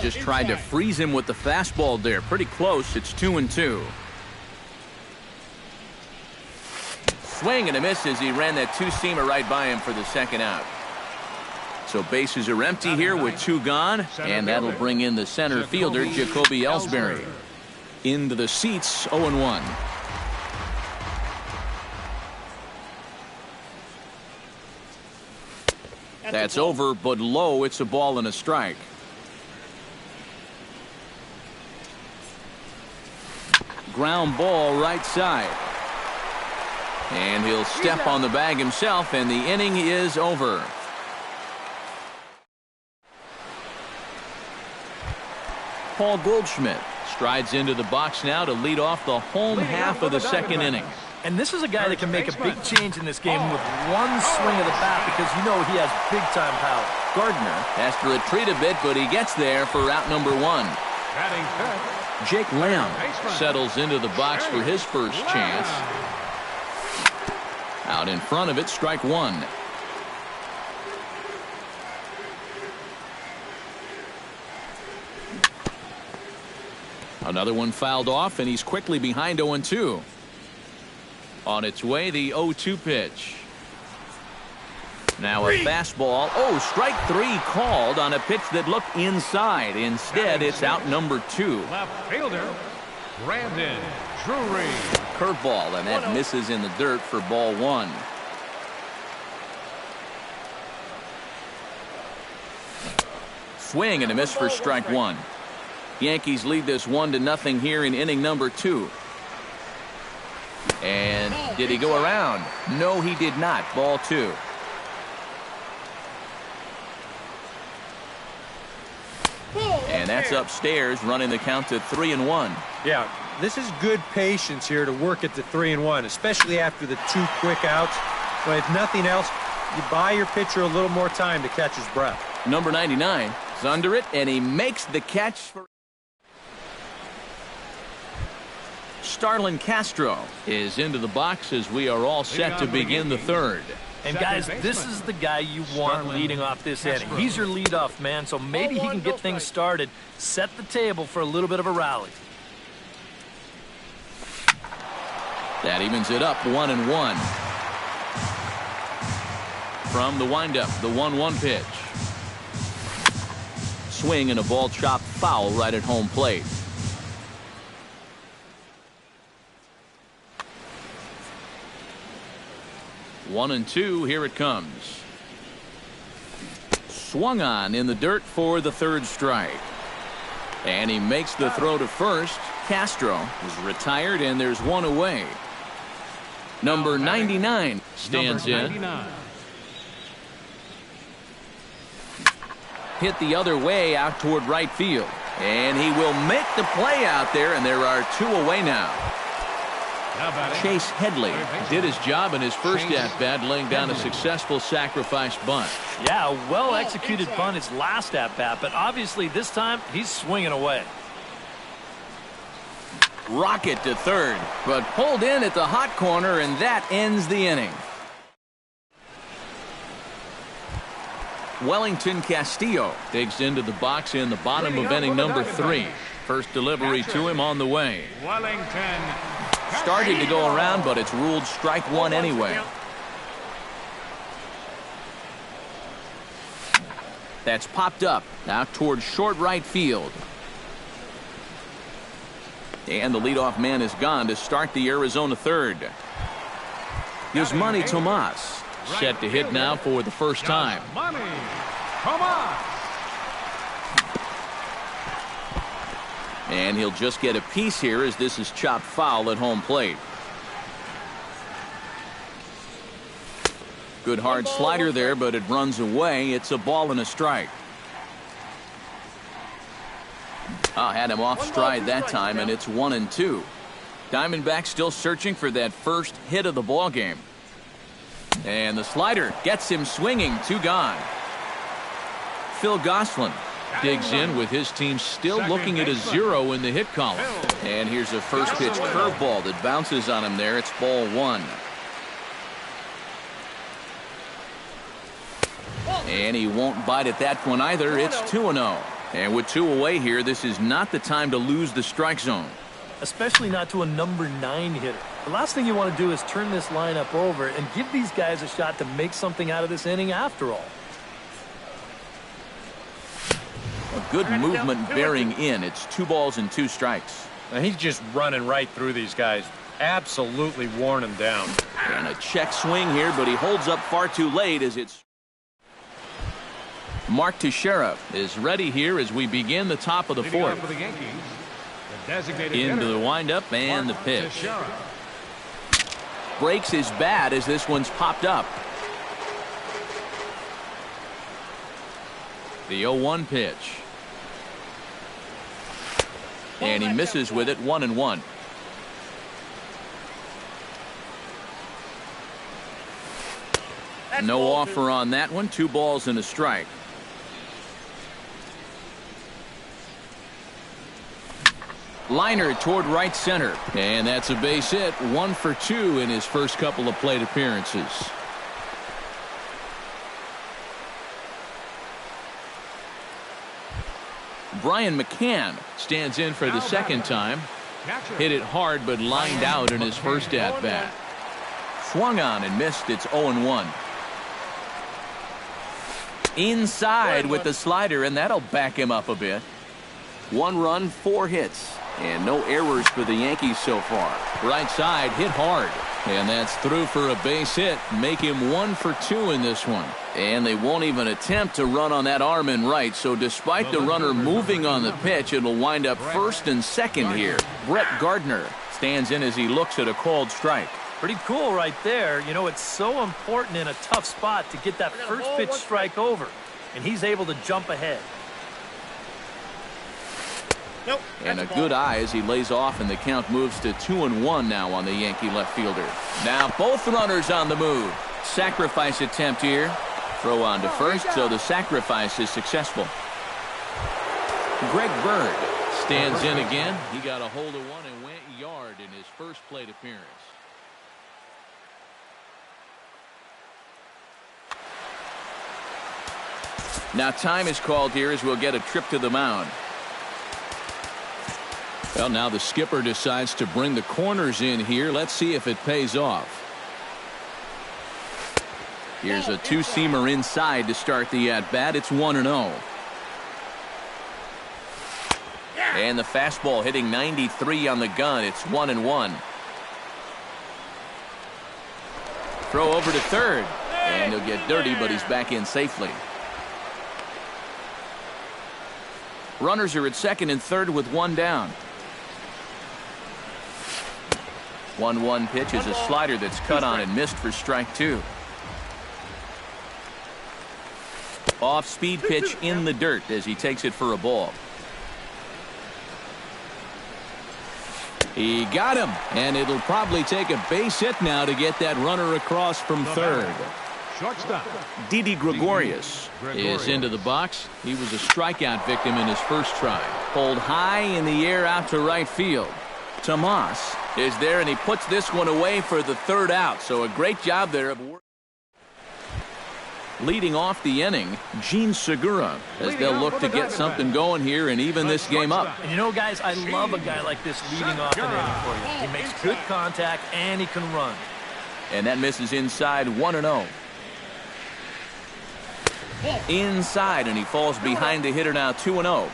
Just tried to freeze him with the fastball there. Pretty close. It's 2-2. Swing and a miss as he ran that two-seamer right by him for the second out. So bases are empty here with two gone, and that'll bring in the center fielder, Jacoby Ellsbury. Into the seats, 0-1. That's over, but low. It's a ball and a strike. Ground ball right side. And he'll step on the bag himself, and the inning is over. Paul Goldschmidt strides into the box now to lead off the home half of the second inning. And this is a guy that can make a big change in this game with one swing of the bat, because you know he has big-time power. Gardner has to retreat a bit, but he gets there for out number one. Jake Lamb settles into the box for his first chance. Out in front of it, strike one. Another one fouled off, and he's quickly behind 0-2. On its way, the 0-2 pitch. Now a fastball. Oh, strike three called on a pitch that looked inside. Instead, it's out number two. Left fielder, Brandon Drury. Curveball, and that misses in the dirt for ball one. Swing and a miss for strike one. Yankees lead this 1-0 here in inning number two. And did he go around? No, he did not. Ball two. And that's upstairs, running the count to 3-1. Yeah, this is good patience here to work at the 3-1, especially after the two quick outs. But if nothing else, you buy your pitcher a little more time to catch his breath. Number 99 is under it, and he makes the catch for... Starlin Castro is into the box as we are all set to begin the third. And guys, this is the guy you want leading off this inning. He's your leadoff man, so maybe he can get things started, set the table for a little bit of a rally. That evens it up 1-1. From the windup, the 1-1 pitch. Swing and a ball chopped foul right at home plate. One and two, here it comes. Swung on in the dirt for the third strike. And he makes the throw to first. Castro is retired, and there's one away. Number 99 stands in. Hit the other way out toward right field. And he will make the play out there, and there are two away now. Chase Headley did his job in his first at-bat, laying down a successful sacrifice bunt. Yeah, a well-executed bunt his last at-bat, but obviously this time he's swinging away. Rocket to third, but pulled in at the hot corner, and that ends the inning. Wellington Castillo digs into the box in the bottom of inning number 3. First delivery to him on the way. Wellington started to go around, but it's ruled strike one anyway. That's popped up out towards short right field. And the leadoff man is gone to start the Arizona third. Yasmani Tomas set to hit now for the first time. And he'll just get a piece here as this is chopped foul at home plate. Good hard slider there, but it runs away. It's a ball and a strike. Had him off stride that time, and it's 1-2. Diamondbacks still searching for that first hit of the ball game. And the slider gets him swinging. 2 gone. Phil Gosselin digs in with his team still looking at a 0 in the hit column. And here's a first pitch curveball that bounces on him there. It's ball 1. And he won't bite at that one either. It's 2-0. And with 2 away here, this is not the time to lose the strike zone. Especially not to a number 9 hitter. The last thing you want to do is turn this lineup over and give these guys a shot to make something out of this inning after all. A good movement bearing in. It's 2 balls and 2 strikes. And he's just running right through these guys. Absolutely worn them down. And a check swing here, but he holds up far too late as it's... Mark Teixeira is ready here as we begin the top of the 4th. Into the windup and the pitch. Breaks his bat as this one's popped up. The 0-1 pitch. And he misses with it. 1-1. No offer on that one. 2 balls and a strike. Liner toward right center. And that's a base hit. 1 for 2 in his first couple of plate appearances. Brian McCann stands in for the second time. Hit it hard but lined out in his first at-bat. Swung on and missed. It's 0-1. Inside with the slider, and that'll back him up a bit. 1 run, 4 hits. And no errors for the Yankees so far. Right side hit hard. And that's through for a base hit. Make him 1 for 2 in this one. And they won't even attempt to run on that arm in right. So despite the runner moving on the pitch, it'll wind up first and second here. Brett Gardner stands in as he looks at a called strike. Pretty cool right there. You know, it's so important in a tough spot to get that first pitch strike over. And he's able to jump ahead. Nope, and a good eye as he lays off, and the count moves to 2-1 now on the Yankee left fielder. Now both runners on the move. Sacrifice attempt here. Throw on to first, so the sacrifice is successful. Greg Bird stands in again. He got a hold of one and went yard in his first plate appearance. Now time is called here as we'll get a trip to the mound. Well, now the skipper decides to bring the corners in here. Let's see if it pays off. Here's a 2-seamer inside to start the at-bat. It's 1-0. And the fastball hitting 93 on the gun. It's 1-1. Throw over to third. And he'll get dirty, but he's back in safely. Runners are at second and third with 1 down. 1-1 pitch is a slider that's cut on and missed for strike 2. Off-speed pitch in the dirt as he takes it for a ball. He got him, and it'll probably take a base hit now to get that runner across from third. Didi Gregorius is into the box. He was a strikeout victim in his first try. Pulled high in the air out to right field. Tomas is there, and he puts this one away for the 3rd out. So a great job there of work. Leading off the inning, Gene Segura, as they'll look to get something going here and even this game up. And you know, guys, I love a guy like this leading off an inning for you. He makes good contact and he can run. And that misses inside. 1-0. Inside, and he falls behind the hitter now. 2-0.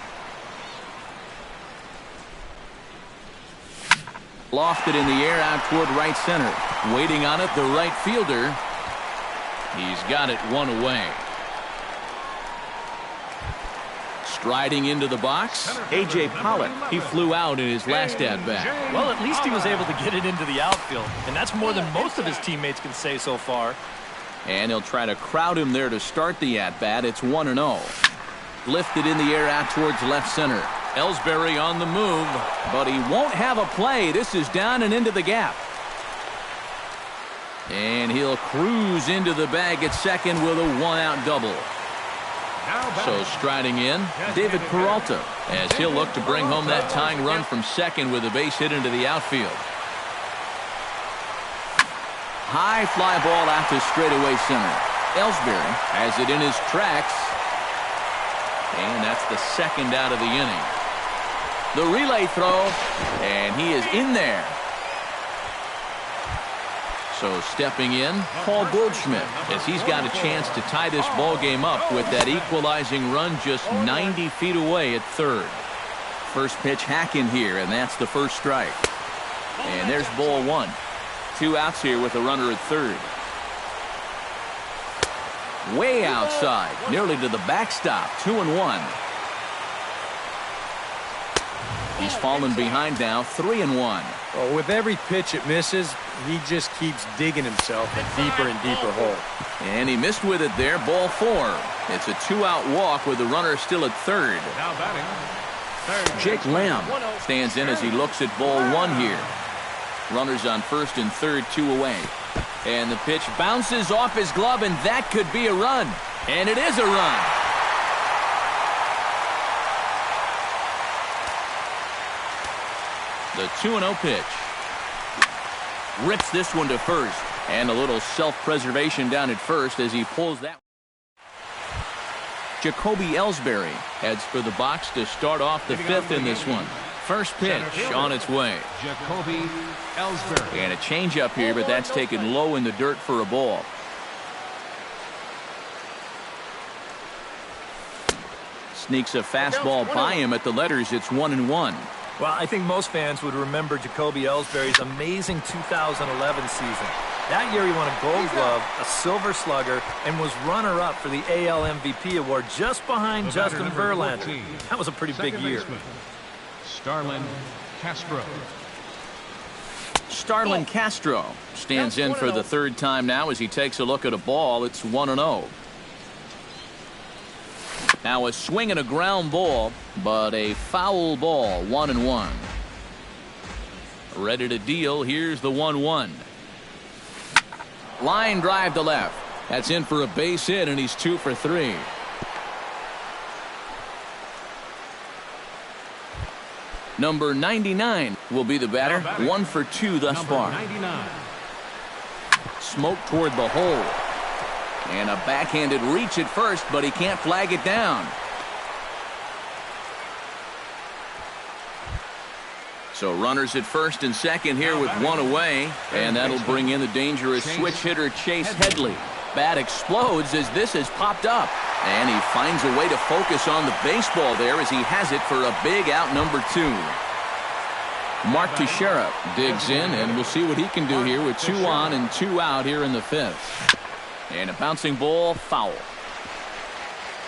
Lofted in the air out toward right center. Waiting on it, the right fielder. He's got it 1 away. Striding into the box, A.J. Pollock. He flew out in his last at-bat. Well, at least he was able to get it into the outfield. And that's more than most of his teammates can say so far. And he'll try to crowd him there to start the at-bat. It's 1-0. Lifted in the air out towards left center. Ellsbury on the move, but he won't have a play. This is down and into the gap. And he'll cruise into the bag at second with a one-out double. So striding in, David Peralta, as he'll look to bring home that tying run from second with a base hit into the outfield. High fly ball out to straightaway center. Ellsbury has it in his tracks. And that's the second out of the inning. The relay throw, and he is in there. So stepping in, Paul Goldschmidt, as he's got a chance to tie this ball game up with that equalizing run just 90 feet away at third. First pitch hack in here, and that's the first strike. And there's ball one. 2 outs here with a runner at third. Way outside, nearly to the backstop, 2-1. He's fallen behind now, 3-1. Well, with every pitch it misses, he just keeps digging himself a deeper and deeper hole. And he missed with it there, ball 4. It's a 2-out walk with the runner still at third. Now batting, third. Jake Lamb stands in as he looks at ball 1 here. Runners on first and third, 2 away. And the pitch bounces off his glove, and that could be a run. And it is a run. The 2-0 pitch. Rips this one to first. And a little self-preservation down at first as he pulls that. Jacoby Ellsbury heads for the box to start off the 5th in this one. First pitch on its way. Jacoby Ellsbury. And a changeup here, but that's taken low in the dirt for a ball. Sneaks a fastball by him at the letters. It's 1-1. Well, I think most fans would remember Jacoby Ellsbury's amazing 2011 season. That year he won a Gold Glove, a Silver Slugger, and was runner-up for the AL MVP award just behind Justin Verlander. That was a pretty big year. Starlin Castro. Starlin Castro stands in for the 3rd time now as he takes a look at a ball. It's 1-0. Now a swing and a ground ball, but a foul ball, 1-1. Ready to deal. Here's the 1-1. Line drive to left. That's in for a base hit, and he's 2 for 3. Number 99 will be the batter. 1 for 2 thus far. 99. Smoke toward the hole. And a backhanded reach at first, but he can't flag it down. So runners at first and second here with 1 away. And that'll bring in the dangerous switch hitter Chase Headley. Bat explodes as this has popped up. And he finds a way to focus on the baseball there as he has it for a big out number 2. Mark Teixeira digs in, and we'll see what he can do here with 2 on and 2 out here in the 5th. And a bouncing ball, foul.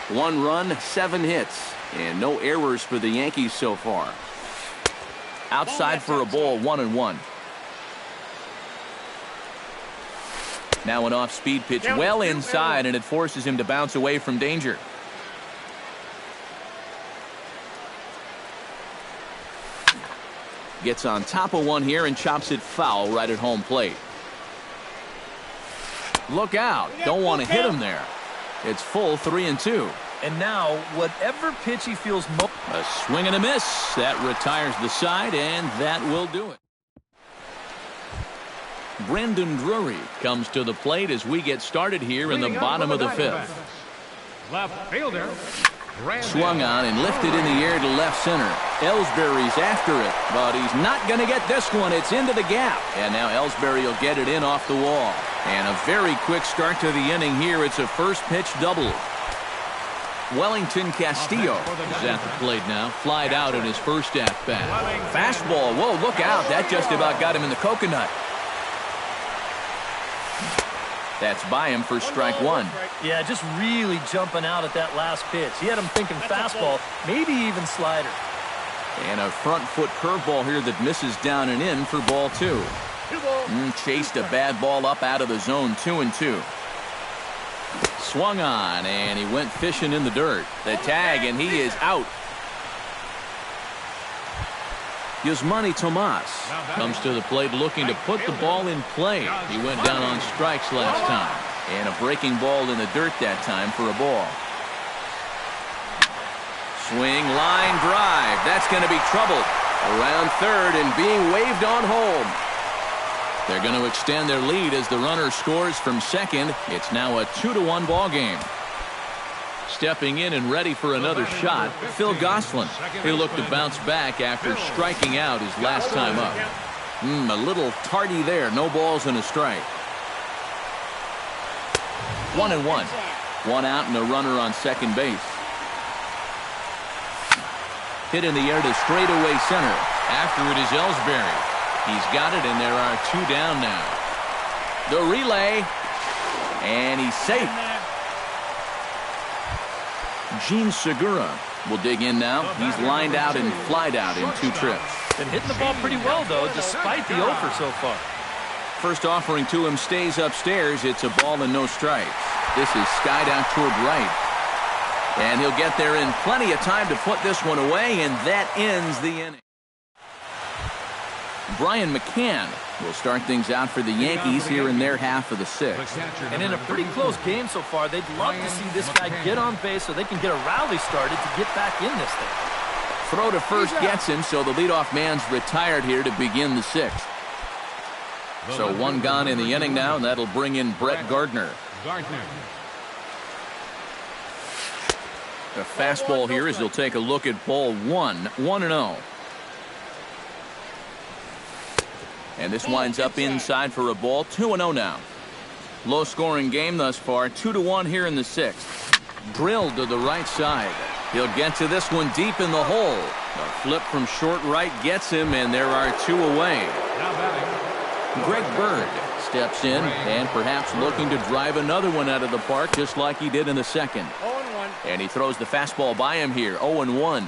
1 run, 7 hits, and no errors for the Yankees so far. Outside for a ball, 1-1. Now an off-speed pitch well inside, and it forces him to bounce away from danger. Gets on top of one here and chops it foul right at home plate. Look out. Don't want to hit him there. It's full 3-2. And now, whatever pitch he feels most... A swing and a miss. That retires the side, and that will do it. Brandon Drury comes to the plate as we get started here in the bottom of the 5th. Left fielder. Swung on and lifted in the air to left center. Ellsbury's after it, but he's not going to get this one. It's into the gap. And now Ellsbury will get it in off the wall. And a very quick start to the inning here. It's a first pitch double. Wellington Castillo is at the plate now. Flied out in his first at-bat. Fastball. Whoa, look out. That just about got him in the coconut. That's by him for strike 1. Yeah, just really jumping out at that last pitch. He had him thinking fastball, maybe even slider. And a front foot curveball here that misses down and in for ball 2. Chased a bad ball up out of the zone, 2-2. Swung on, and he went fishing in the dirt. The tag, and he is out. Yasmani Tomas comes to the plate looking to put the ball in play. He went down on strikes last time. And a breaking ball in the dirt that time for a ball. Swing, line drive. That's going to be trouble. Around third and being waved on home. They're going to extend their lead as the runner scores from second. It's now a 2-1 ball game. Stepping in and ready for another shot, Phil Gosselin. He'll look to bounce back after striking out his last time up. A little tardy there. No balls and a strike. 1-1. One out and a runner on second base. Hit in the air to straightaway center. After it is Ellsbury. He's got it, and there are 2 down now. The relay. And he's safe. Gene Segura will dig in now. He's lined out and flied out in 2 trips. Been hitting the ball pretty well, though, despite the offer so far. First offering to him stays upstairs. It's a ball and no strikes. This is skied out toward right. And he'll get there in plenty of time to put this one away, and that ends the inning. Brian McCann will start things out for the Yankees here in their half of the 6th. And in a pretty close game so far, they'd love to see this guy get on base so they can get a rally started to get back in this thing. Throw to first gets him, so the leadoff man's retired here to begin the 6th. So 1 gone in the inning now, and that'll bring in Brett Gardner. A fastball here as he'll take a look at ball 1. 1-0. And this winds up inside for a ball. 2-0 now. Low scoring game thus far. 2-1 here in the 6th. Drilled to the right side. He'll get to this one deep in the hole. A flip from short right gets him, and there are 2 away. Greg Bird steps in and perhaps looking to drive another one out of the park just like he did in the second. 0-1. And he throws the fastball by him here. 0-1.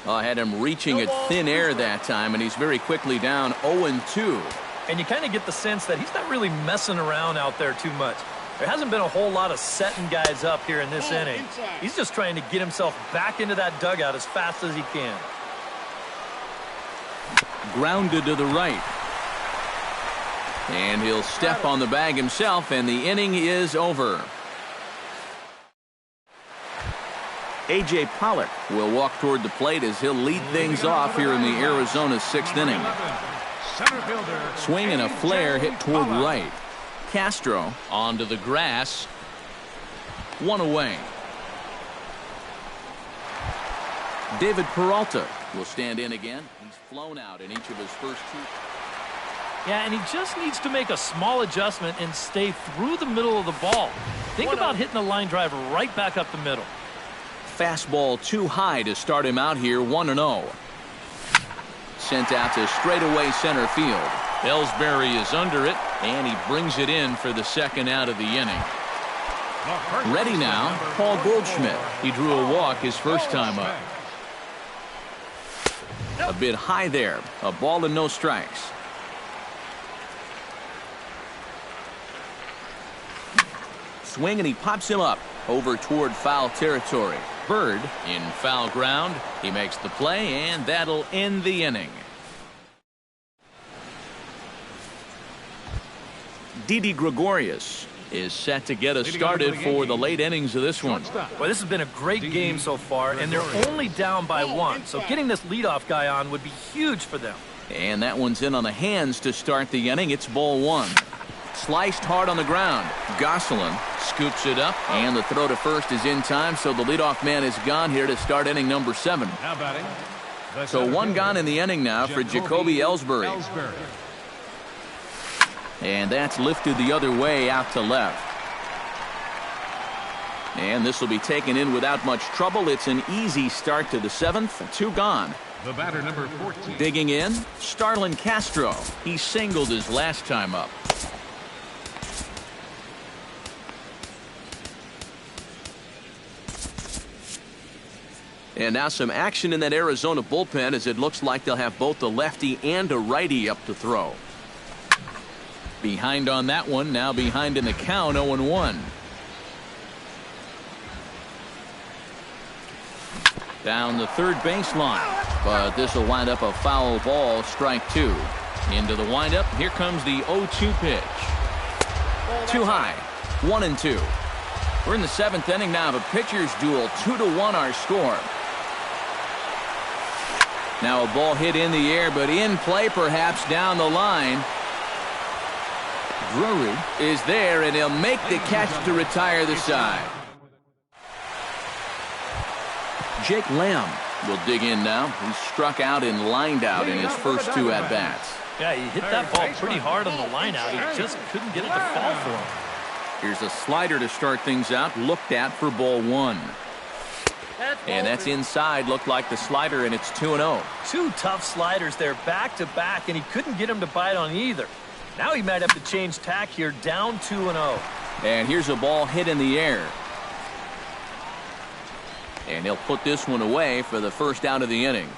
Had him reaching at thin air that time, and he's very quickly down 0-2. And you kind of get the sense that he's not really messing around out there too much. There hasn't been a whole lot of setting guys up here in this inning. He's just trying to get himself back into that dugout as fast as he can. Grounded to the right. And he'll step on the bag himself, and the inning is over. A.J. Pollock will walk toward the plate as he'll lead things off here in the Arizona 6th inning. Swing and a flare hit toward right. Castro onto the grass. 1 away. David Peralta will stand in again. He's flown out in each of his first 2. Yeah, and he just needs to make a small adjustment and stay through the middle of the ball. Think about hitting a line drive right back up the middle. Fastball too high to start him out here. 1-0. Sent out to straightaway center field. Ellsbury is under it, and he brings it in for the 2nd out of the inning. Ready now, Paul Goldschmidt. He drew a walk his first time up. A bit high there. A ball and no strikes. Swing, and he pops him up over toward foul territory. Bird in foul ground. He makes the play, and that'll end the inning. Didi Gregorius is set to get us started for the late innings of this one. Well, this has been a great game so far, and they're only down by 1. So getting this leadoff guy on would be huge for them. And that one's in on the hands to start the inning. It's ball 1. Sliced hard on the ground. Gosselin scoops it up, and the throw to first is in time, so the leadoff man is gone here to start inning number 7. So 1 gone in the inning now for Jacoby Ellsbury. And that's lifted the other way out to left. And this will be taken in without much trouble. It's an easy start to the 7th. 2 gone. The batter, number 14. Digging in, Starlin Castro. He singled his last time up. And now some action in that Arizona bullpen as it looks like they'll have both a lefty and a righty up to throw. Behind on that one, now behind in the count, 0-1. Down the third baseline, but this will wind up a foul ball, strike two. Into the windup, here comes the 0-2 pitch. Too high, 1-2. We're in the seventh inning now of a pitcher's duel, 2-1 our score. Now a ball hit in the air, but in play perhaps down the line. Drury is there, and he'll make the catch to retire the side. Jake Lamb will dig in now. He's struck out and lined out in his first two at-bats. Yeah, he hit that ball pretty hard on the line out. He just couldn't get it to fall for him. Here's a slider to start things out, looked at for ball one. And that's inside, looked like the slider, and it's 2-0. Two tough sliders there back-to-back, and he couldn't get him to bite on either. Now he might have to change tack here, down 2-0. And here's a ball hit in the air. And he'll put this one away for the first out of the inning.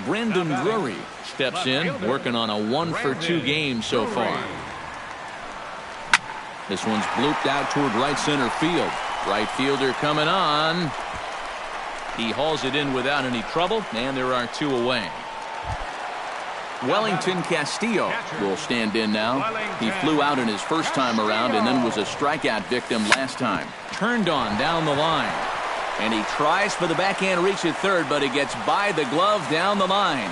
Brendan Drury steps in, working on a 1-for-2 game so far. This one's blooped out toward right center field. Right fielder coming on. He hauls it in without any trouble, and there are two away. Wellington Castillo will stand in now. He flew out in his first time around and then was a strikeout victim last time. Turned on down the line. And he tries for the backhand reach at third, but he gets by the glove down the line.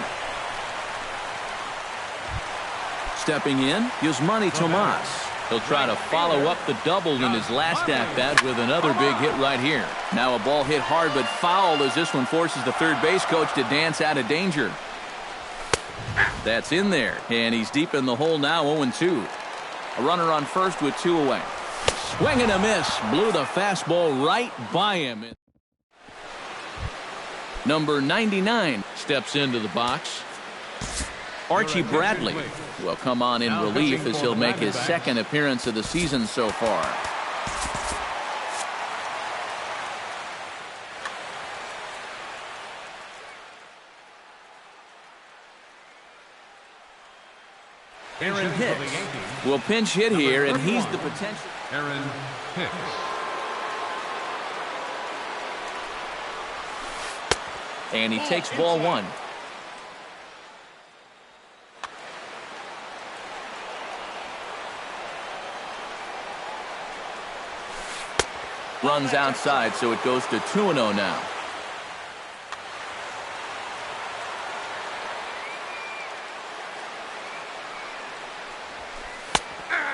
Stepping in, Yasmani Tomas. He'll try to follow up the double in his last at-bat with another big hit right here. Now a ball hit hard but foul as this one forces the third base coach to dance out of danger. That's in there, and he's deep in the hole now, 0-2. A runner on first with two away. Swing and a miss. Blew the fastball right by him. Number 99 steps into the box. Archie Bradley will come on in relief as he'll make his second appearance of the season so far. Aaron Hicks will pinch hit here, and he's the potential. Aaron Hicks. And he takes ball one. Runs outside, so it goes to 2-0 now.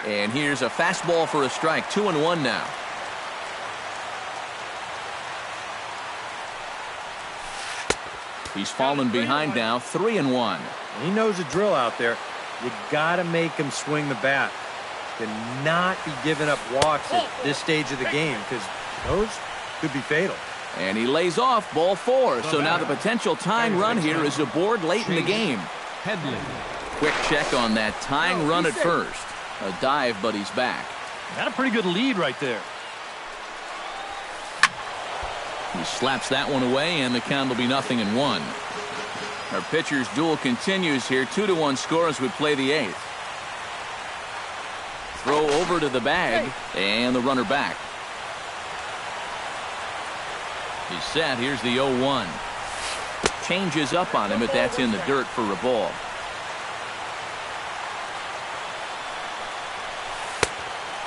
And here's a fastball for a strike. 2-1 now. He's fallen behind now. 3-1. He knows the drill out there. You got to make him swing the bat. Cannot be giving up walks at this stage of the game, because those could be fatal. And he lays off ball four. So now the potential tying run here is aboard late in the game. Headley. Quick check on that tying run at first. A dive, but he's back. Got a pretty good lead right there. He slaps that one away, and the count will be 0-1. Our pitcher's duel continues here. 2-1 score as we play the eighth. Throw over to the bag, and the runner back. He's set. Here's the 0-1. Changes up on him, but that's in the dirt for a ball.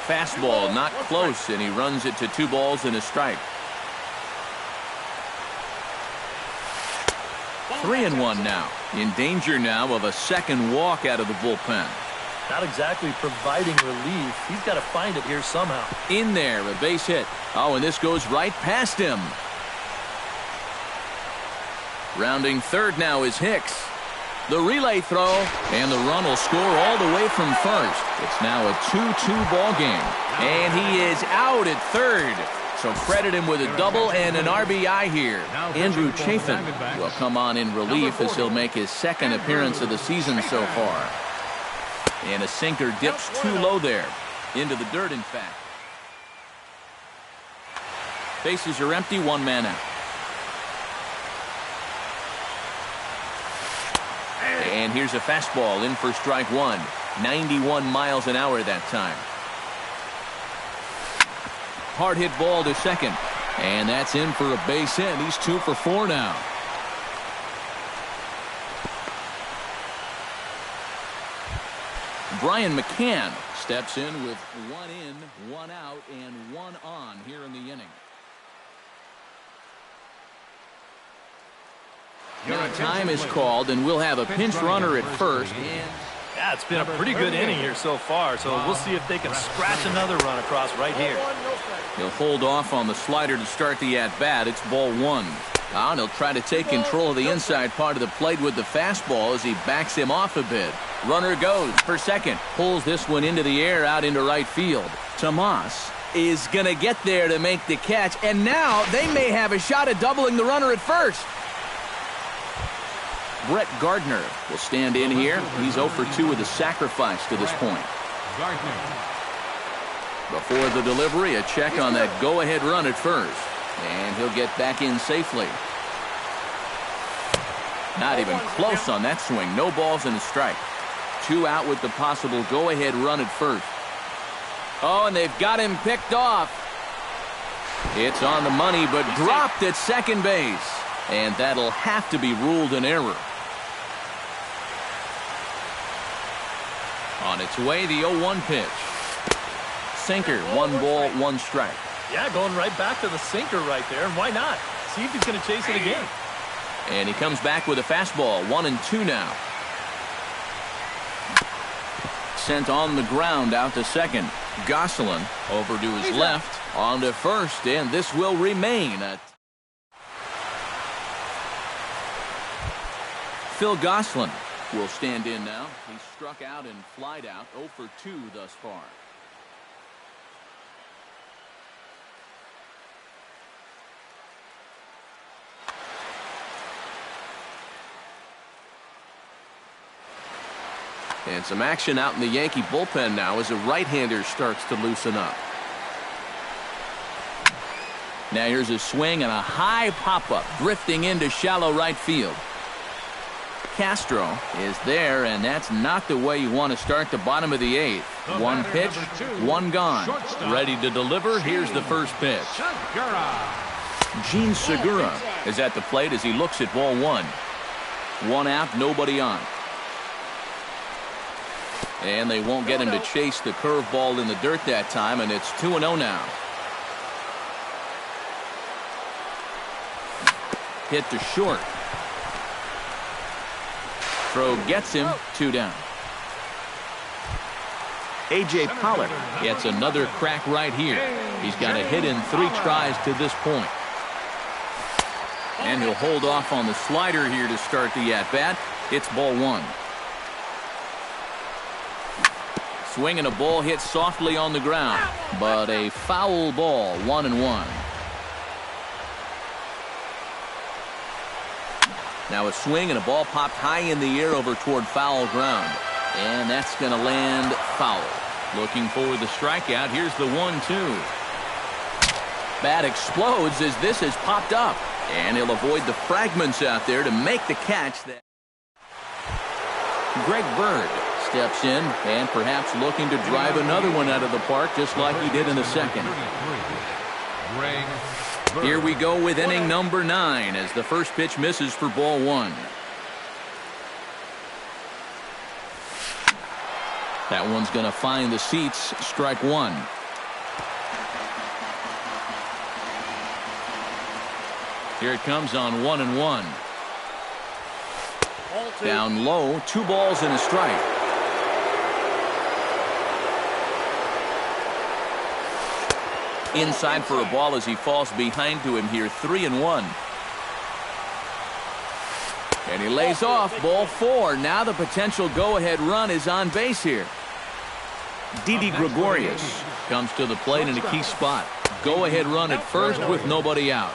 Fastball not close, and he runs it to 2 balls and a strike. 3-1 now. In danger now of a second walk out of the bullpen. Not exactly providing relief. He's got to find it here somehow. In there, a base hit. Oh, and this goes right past him. Rounding third now is Hicks. The relay throw, and the run will score all the way from first. It's now a 2-2 ball game, and he is out at third. So credit him with a double and an RBI here. Andrew Chafin will come on in relief as he'll make his second appearance of the season so far. And a sinker dips too low there. Into the dirt, in fact. Bases are empty, 1 man out. And here's a fastball in for strike one. 91 miles an hour that time. Hard hit ball to second. And that's in for a base hit. He's 2 for 4 now. Brian McCann steps in with 1 in, 1 out, and 1 on here in the inning. Now time is called, and we'll have a pinch runner at first. Yeah, it's been a pretty good inning here so far, so we'll see if they can scratch another run across right here. He'll hold off on the slider to start the at-bat. It's ball 1. Now he'll try to take control of the inside part of the plate with the fastball as he backs him off a bit. Runner goes for second. Pulls this one into the air out into right field. Tomas is going to get there to make the catch, and now they may have a shot at doubling the runner at first. Brett Gardner will stand in here. He's 0 for 2 with a sacrifice to this point. Before the delivery, a check on that go-ahead run at first. And he'll get back in safely. Not even close on that swing. No balls and a strike. 2 out with the possible go-ahead run at first. Oh, and they've got him picked off. It's on the money, but dropped at second base. And that'll have to be ruled an error. On its way, the 0-1 pitch. Sinker, 1 ball, 1 strike. Yeah, going right back to the sinker right there, and why not? See if he's going to chase it again. And he comes back with a fastball, 1-2 now. Sent on the ground out to second. Gosselin over to his left, on to first, and this will remain. Phil Gosselin will stand in now. He struck out and flied out, 0 for 2 thus far. And some action out in the Yankee bullpen now as a right-hander starts to loosen up. Now here's a swing and a high pop-up drifting into shallow right field. Castro is there, and that's not the way you want to start the bottom of the 8th. 1 pitch, 1 gone. Ready to deliver. Here's the first pitch. Gene Segura is at the plate as he looks at ball 1. 1 out, nobody on. And they won't get him to chase the curveball in the dirt that time, and it's 2-0 now. Hit to short. Throw gets him, 2 down. A.J. Pollock gets another crack right here. He's got a hit in 3 tries to this point. And he'll hold off on the slider here to start the at-bat. It's ball 1. Swing and a ball hit softly on the ground, but a foul ball, 1-1. Now a swing and a ball popped high in the air over toward foul ground. And that's going to land foul. Looking for the strikeout. Here's the 1-2. Bat explodes as this has popped up. And he'll avoid the fragments out there to make the catch. Greg Bird steps in and perhaps looking to drive another one out of the park just like he did in the second. Here we go with inning number 9 as the first pitch misses for ball 1. That one's going to find the seats. Strike 1. Here it comes on 1-1. Down low, 2 balls and a strike. Inside for a ball as he falls behind to him here, 3-1. And he lays off, ball 4. Now the potential go-ahead run is on base here. Didi Gregorius comes to the plate in a key spot. Go-ahead run at first with nobody out.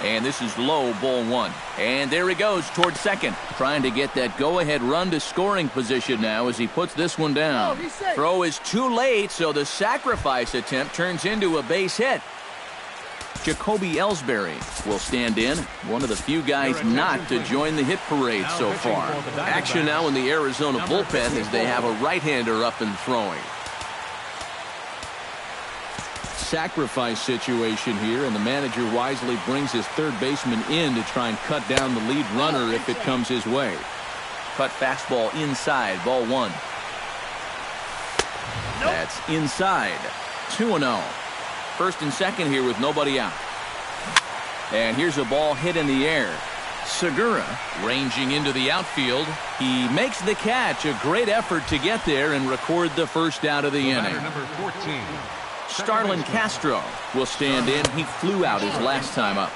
And this is low, ball 1. And there he goes towards second, trying to get that go-ahead run to scoring position now as he puts this one down. Throw is too late, so the sacrifice attempt turns into a base hit. Jacoby Ellsbury will stand in, one of the few guys not to join the hit parade so far. Action now in the Arizona bullpen as they have a right-hander up and throwing. sacrifice situation here, and the manager wisely brings his third baseman in to try and cut down the lead runner if it comes his way. Cut fastball inside, ball 1. That's inside. 2-0. First and second here with nobody out. And here's a ball hit in the air. Segura ranging into the outfield. He makes the catch. A great effort to get there and record the first out of the inning. Number 14. Starlin Castro will stand in. He flew out his last time up.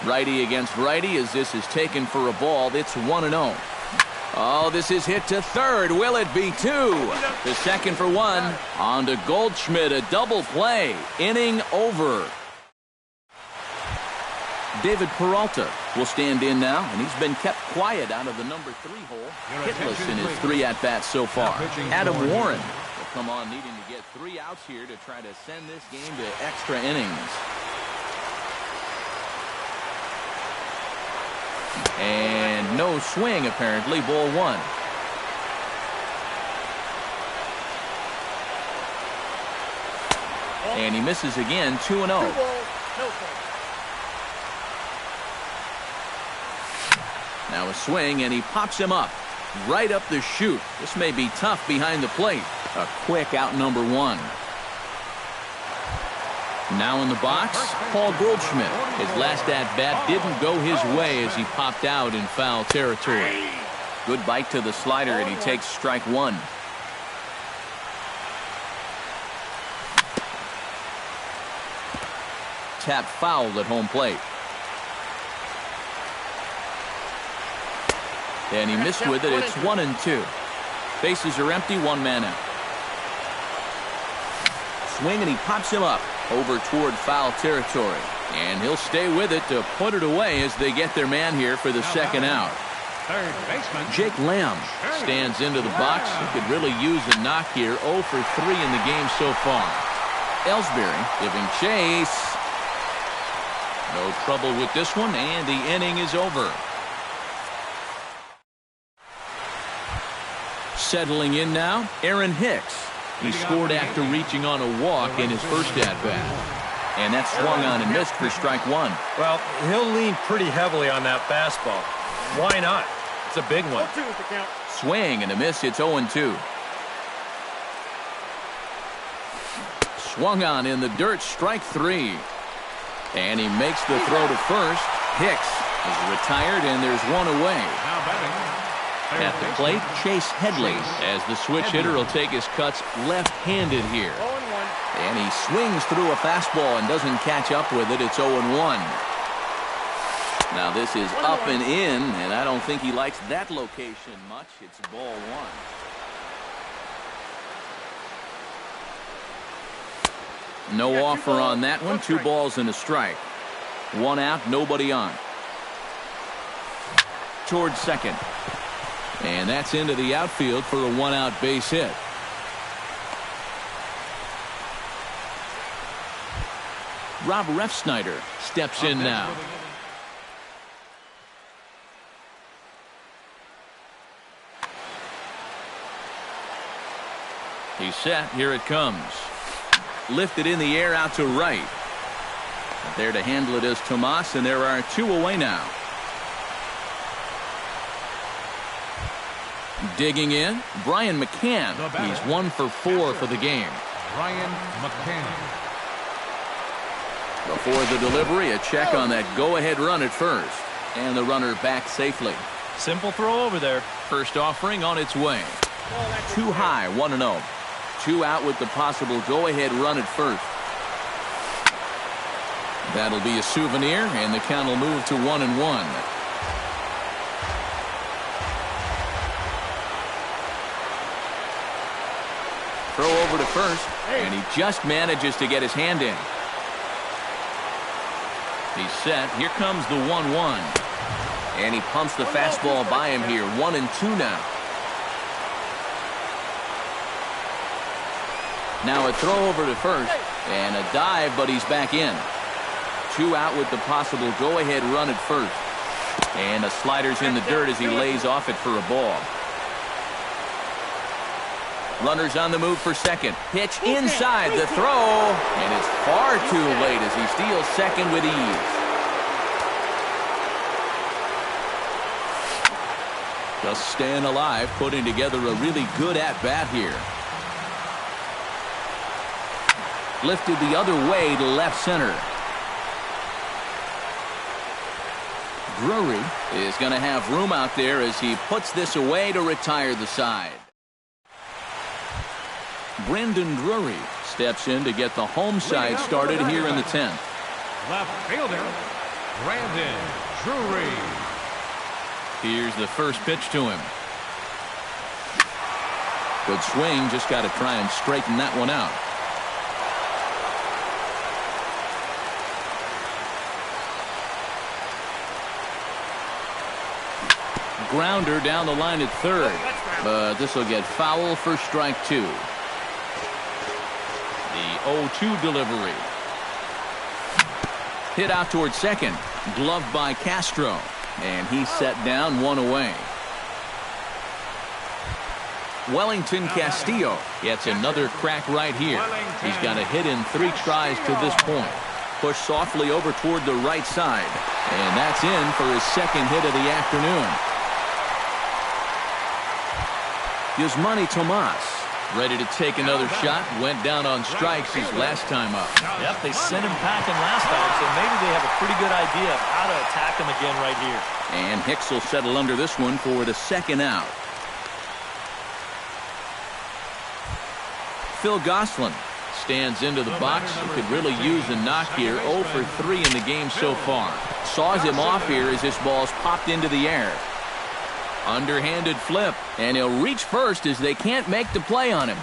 Righty against righty as this is taken for a ball. It's 1-0. Oh, this is hit to third. Will it be 2? The second for 1. On to Goldschmidt. A double play. Inning over. David Peralta will stand in now, and he's been kept quiet out of the number 3 hole. Hitless in his 3 at-bats so far. Adam Warren will come on needing to get 3 outs here to try to send this game to extra innings. And no swing, apparently. Ball 1. And he misses again. 2-0. Now a swing, and he pops him up. Right up the chute. This may be tough behind the plate. A quick out number 1. Now in the box, Paul Goldschmidt. His last at-bat didn't go his way as he popped out in foul territory. Good bite to the slider, and he takes strike 1. Tap fouled at home plate. And he missed with it. It's 1-2. Bases are empty, 1 man out. Swing, and he pops him up over toward foul territory. And he'll stay with it to put it away as they get their man here for the second out. Third baseman Jake Lamb stands into the box. He could really use a knock here. 0 for 3 in the game so far. Ellsbury giving chase. No trouble with this one, and the inning is over. Settling in now, Aaron Hicks. He scored after reaching on a walk in his first at-bat. And that swung on and missed for strike 1. Well, he'll lean pretty heavily on that fastball. Why not? It's a big one. Swing and a miss. It's 0-2. Swung on in the dirt. Strike 3. And he makes the throw to first. Hicks is retired, and there's 1 away. now batting. At the plate, Chase Headley, as the switch hitter will take his cuts left-handed here. And he swings through a fastball and doesn't catch up with it. It's 0-1. Now this is up and in, and I don't think he likes that location much. It's ball 1. No offer on that one. 2 balls and a strike. 1 out, nobody on. Towards second. And that's into the outfield for a 1-out base hit. Rob Refsnyder steps in now. He's set. Here it comes. Lifted in the air out to right. There to handle it is Tomas, and there are 2 away now. Digging in, Brian McCann. He's 1 for 4 for the game. Brian McCann. Before the delivery, a check on that go-ahead run at first. And the runner back safely. Simple throw over there. First offering on its way. Too high, 1-0. 2 out with the possible go-ahead run at first. That'll be a souvenir, and the count will move to 1-1. Throw over to first, and he just manages to get his hand in. He's set. Here comes the 1-1. And he pumps the fastball by him here. 1-2 now. Now a throw over to first, and a dive, but he's back in. 2 out with the possible go-ahead run at first. And the slider's in the dirt as he lays off it for a ball. Runners on the move for second. Pitch inside the throw, and it's far too late as he steals second with ease. Just staying alive, putting together a really good at-bat here. Lifted the other way to left center. Drury is going to have room out there as he puts this away to retire the side. Brendan Drury steps in to get the home side started here in the 10th. Left fielder, Brandon Drury. Here's the first pitch to him. Good swing, just got to try and straighten that one out. Grounder down the line at third, but this will get foul for strike two. The 0-2 delivery. Hit out towards second. Gloved by Castro. And he's set down, one away. Wellington Castillo gets another crack right here. He's got a hit in 3 tries to this point. Pushed softly over toward the right side. And that's in for his second hit of the afternoon. Yasmani Tomas ready to take another shot. Went down on strikes his last time up. Yep, they sent him packing last time, so maybe they have a pretty good idea of how to attack him again right here. And Hicks will settle under this one for the second out. Phil Gosselin stands into the box. He could really use a knock here. 0 for 3 in the game so far. Saws him off here as this ball's popped into the air. Underhanded flip, and he'll reach first as they can't make the play on him.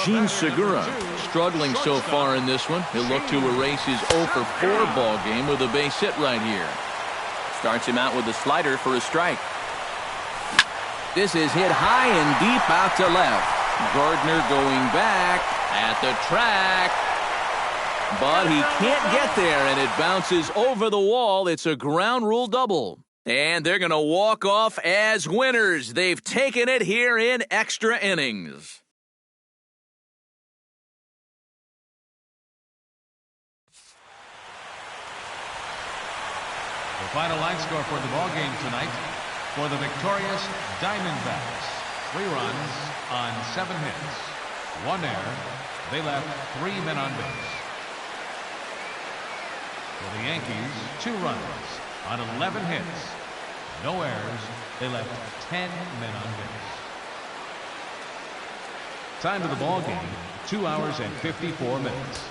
Gene Segura struggling so far in this one. He'll look to erase his 0 for 4 ball game with a base hit right here. Starts him out with a slider for a strike. This is hit high and deep out to left. Gardner going back at the track. But he can't get there, and it bounces over the wall. It's a ground rule double. And they're going to walk off as winners. They've taken it here in extra innings. The final line score for the ball game tonight. For the victorious Diamondbacks, 3 runs on 7 hits. 1 error. They left 3 men on base. For the Yankees, 2 runs on 11 hits. No errors. They left 10 men on base. Time of the ball game, 2 hours and 54 minutes.